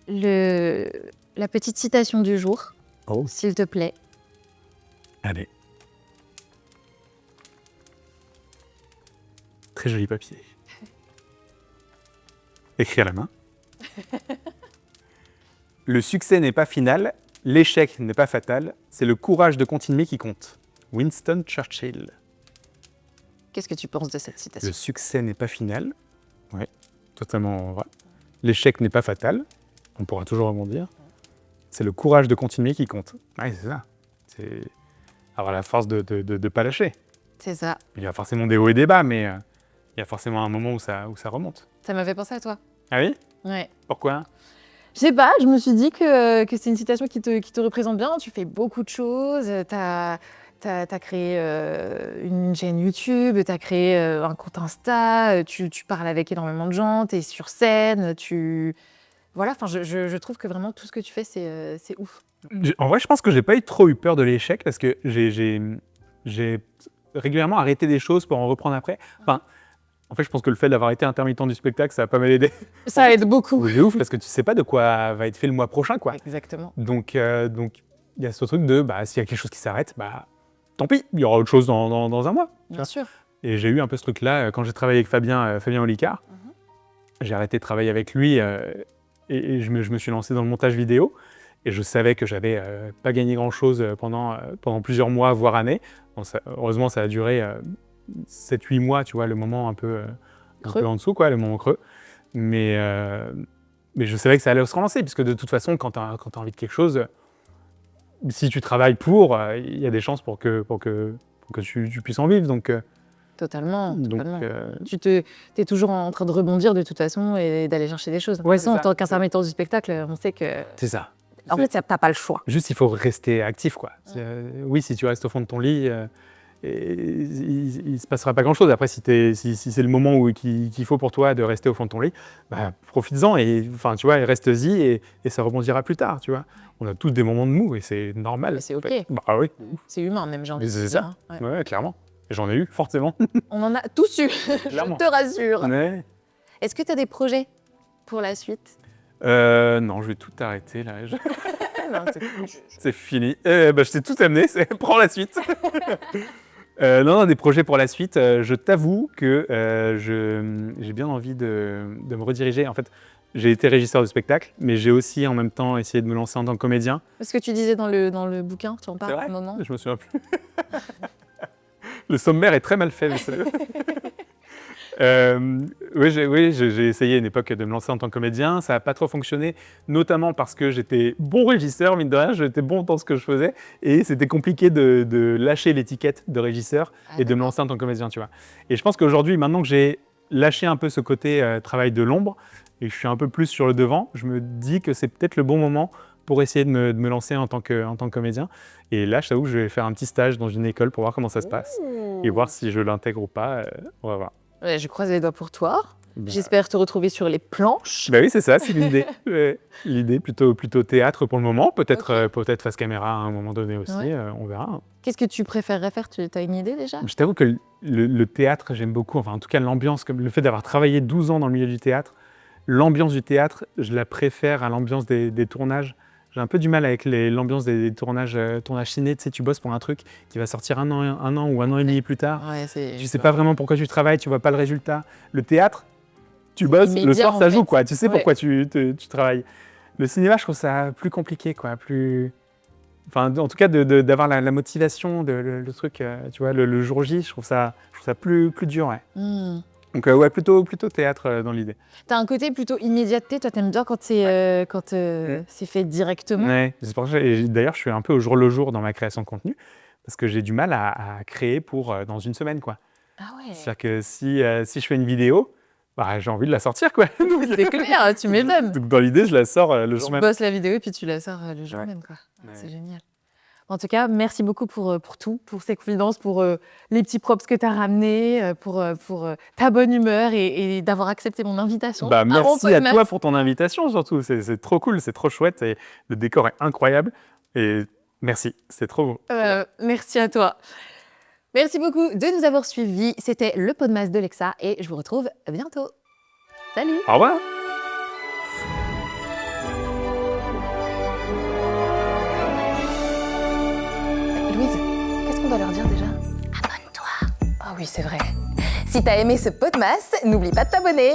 A: la petite citation du jour,
B: Oh.
A: s'il te plaît?
B: Allez. Très joli papier. Écrit à la main. Le succès n'est pas final, l'échec n'est pas fatal, c'est le courage de continuer qui compte. Winston Churchill.
A: Qu'est-ce que tu penses de cette citation?
B: Le succès n'est pas final. Ouais, totalement vrai. L'échec n'est pas fatal. On pourra toujours rebondir. C'est le courage de continuer qui compte. Ouais, c'est ça. C'est avoir la force de pas lâcher.
A: C'est ça.
B: Il y a forcément des hauts et des bas, mais il y a forcément un moment où ça remonte.
A: Ça m'a fait penser à toi.
B: Ah oui?
A: Ouais.
B: Pourquoi?
A: Je sais pas, je me suis dit que c'est une citation qui te représente bien. Tu fais beaucoup de choses. T'as créé une chaîne YouTube, t'as créé un compte Insta, tu parles avec énormément de gens, t'es sur scène, Voilà, enfin, je trouve que vraiment tout ce que tu fais, c'est ouf.
B: En vrai, je pense que j'ai pas trop eu peur de l'échec parce que j'ai régulièrement arrêté des choses pour en reprendre après. Enfin, en fait, je pense que le fait d'avoir été intermittent du spectacle, ça a pas mal aidé.
A: Ça aide beaucoup.
B: C'est ouf parce que tu sais pas de quoi va être fait le mois prochain, quoi.
A: Exactement.
B: Donc, il y a ce truc de, s'il y a quelque chose qui s'arrête, tant pis, il y aura autre chose dans un mois.
A: Bien sûr.
B: Et j'ai eu un peu ce truc-là quand j'ai travaillé avec Fabien Olicard. J'ai arrêté de travailler avec lui et je me suis lancé dans le montage vidéo. Et je savais que j'avais pas gagné grand-chose pendant plusieurs mois, voire années. Bon, heureusement, ça a duré 7-8 mois, tu vois, le moment un peu en dessous, quoi, le moment creux. Mais je savais que ça allait se relancer, puisque de toute façon, quand tu as envie de quelque chose, si tu travailles pour, il y a des chances pour que tu puisses en vivre. Donc,
A: Totalement. Tu es toujours en train de rebondir de toute façon et d'aller chercher des choses. De toute façon, en tant qu'intermittent du spectacle, on sait que...
B: C'est ça.
A: En fait, t'as pas le choix.
B: Juste, il faut rester actif, quoi. Oui, si tu restes au fond de ton lit, il se passera pas grand-chose. Après, si c'est le moment qu'il faut pour toi de rester au fond de ton lit, profites-en et, tu vois, reste-y et ça rebondira plus tard, tu vois. On a tous des moments de mou et c'est normal.
A: Et c'est OK.
B: Bah oui.
A: C'est humain, même, j'ai envie de dire.
B: C'est ça.
A: Hein.
B: Ouais, clairement. Et j'en ai eu, forcément.
A: On en a tous eu, je te rassure.
B: Ouais.
A: Est-ce que tu as des projets pour la suite?
B: Non, je vais tout arrêter là.
A: Non,
B: c'est fini. Je t'ai tout amené, prends la suite. Non, des projets pour la suite. Je t'avoue que j'ai bien envie de me rediriger. En fait, j'ai été régisseur de spectacle, mais j'ai aussi en même temps essayé de me lancer en tant que comédien.
A: Ce que tu disais dans le bouquin, tu en parles
B: vrai
A: un moment?
B: Je me souviens plus. Le sommaire est très mal fait, mais c'est... Oui, j'ai essayé à une époque de me lancer en tant que comédien. Ça n'a pas trop fonctionné, notamment parce que j'étais bon régisseur, mine de rien, j'étais bon dans ce que je faisais. Et c'était compliqué de lâcher l'étiquette de régisseur et de me lancer en tant que comédien, tu vois. Et je pense qu'aujourd'hui, maintenant que j'ai lâché un peu ce côté travail de l'ombre et que je suis un peu plus sur le devant, je me dis que c'est peut-être le bon moment pour essayer de me lancer en tant que comédien. Et là, je t'avoue que je vais faire un petit stage dans une école pour voir comment ça se passe et voir si je l'intègre ou pas. On va voir.
A: Ouais, je croise les doigts pour toi. J'espère te retrouver sur les planches.
B: Oui, c'est ça, c'est l'idée. L'idée plutôt théâtre pour le moment, peut-être face caméra à un moment donné aussi, on verra.
A: Qu'est-ce que tu préférerais faire? Tu as une idée déjà?
B: Je t'avoue que le théâtre, j'aime beaucoup, enfin en tout cas l'ambiance, comme le fait d'avoir travaillé 12 ans dans le milieu du théâtre, l'ambiance du théâtre, je la préfère à l'ambiance des tournages. J'ai un peu du mal avec l'ambiance des tournages ciné. Tu sais, tu bosses pour un truc qui va sortir un an ou un an et demi plus tard.
A: Ouais,
B: tu sais pas vraiment pourquoi tu travailles, tu vois pas le résultat. Le théâtre, tu bosses, le soir ça joue, quoi. Tu sais pourquoi tu travailles. Le cinéma, je trouve ça plus compliqué, quoi. Enfin, en tout cas, d'avoir la motivation, le truc, tu vois, le jour J, je trouve ça plus dur, ouais. Donc plutôt théâtre dans l'idée.
A: T'as un côté plutôt immédiateté, toi t'aimes bien quand c'est fait directement.
B: Ouais, c'est pour ça. Et d'ailleurs, je suis un peu au jour le jour dans ma création de contenu parce que j'ai du mal à créer pour dans une semaine, quoi.
A: Ah ouais.
B: C'est-à-dire que si je fais une vidéo, j'ai envie de la sortir, quoi.
A: C'est clair, tu m'étonnes.
B: Donc dans l'idée, je la sors le jour même.
A: Tu bosses la vidéo et puis tu la sors le jour même, quoi. Ouais. C'est génial. En tout cas, merci beaucoup pour tout, pour ces confidences, pour les petits props que tu as ramenés, pour ta bonne humeur et d'avoir accepté mon invitation.
B: Merci à toi pour ton invitation, surtout. C'est trop cool, c'est trop chouette. Et le décor est incroyable. Et merci, c'est trop beau.
A: Merci à toi. Merci beaucoup de nous avoir suivis. C'était le Podmas de Lexa et je vous retrouve bientôt. Salut!
B: Au revoir!
A: Louise, qu'est-ce qu'on doit leur dire déjà?
C: Abonne-toi.
A: Ah oui, c'est vrai. Si t'as aimé ce Podmas, n'oublie pas de t'abonner.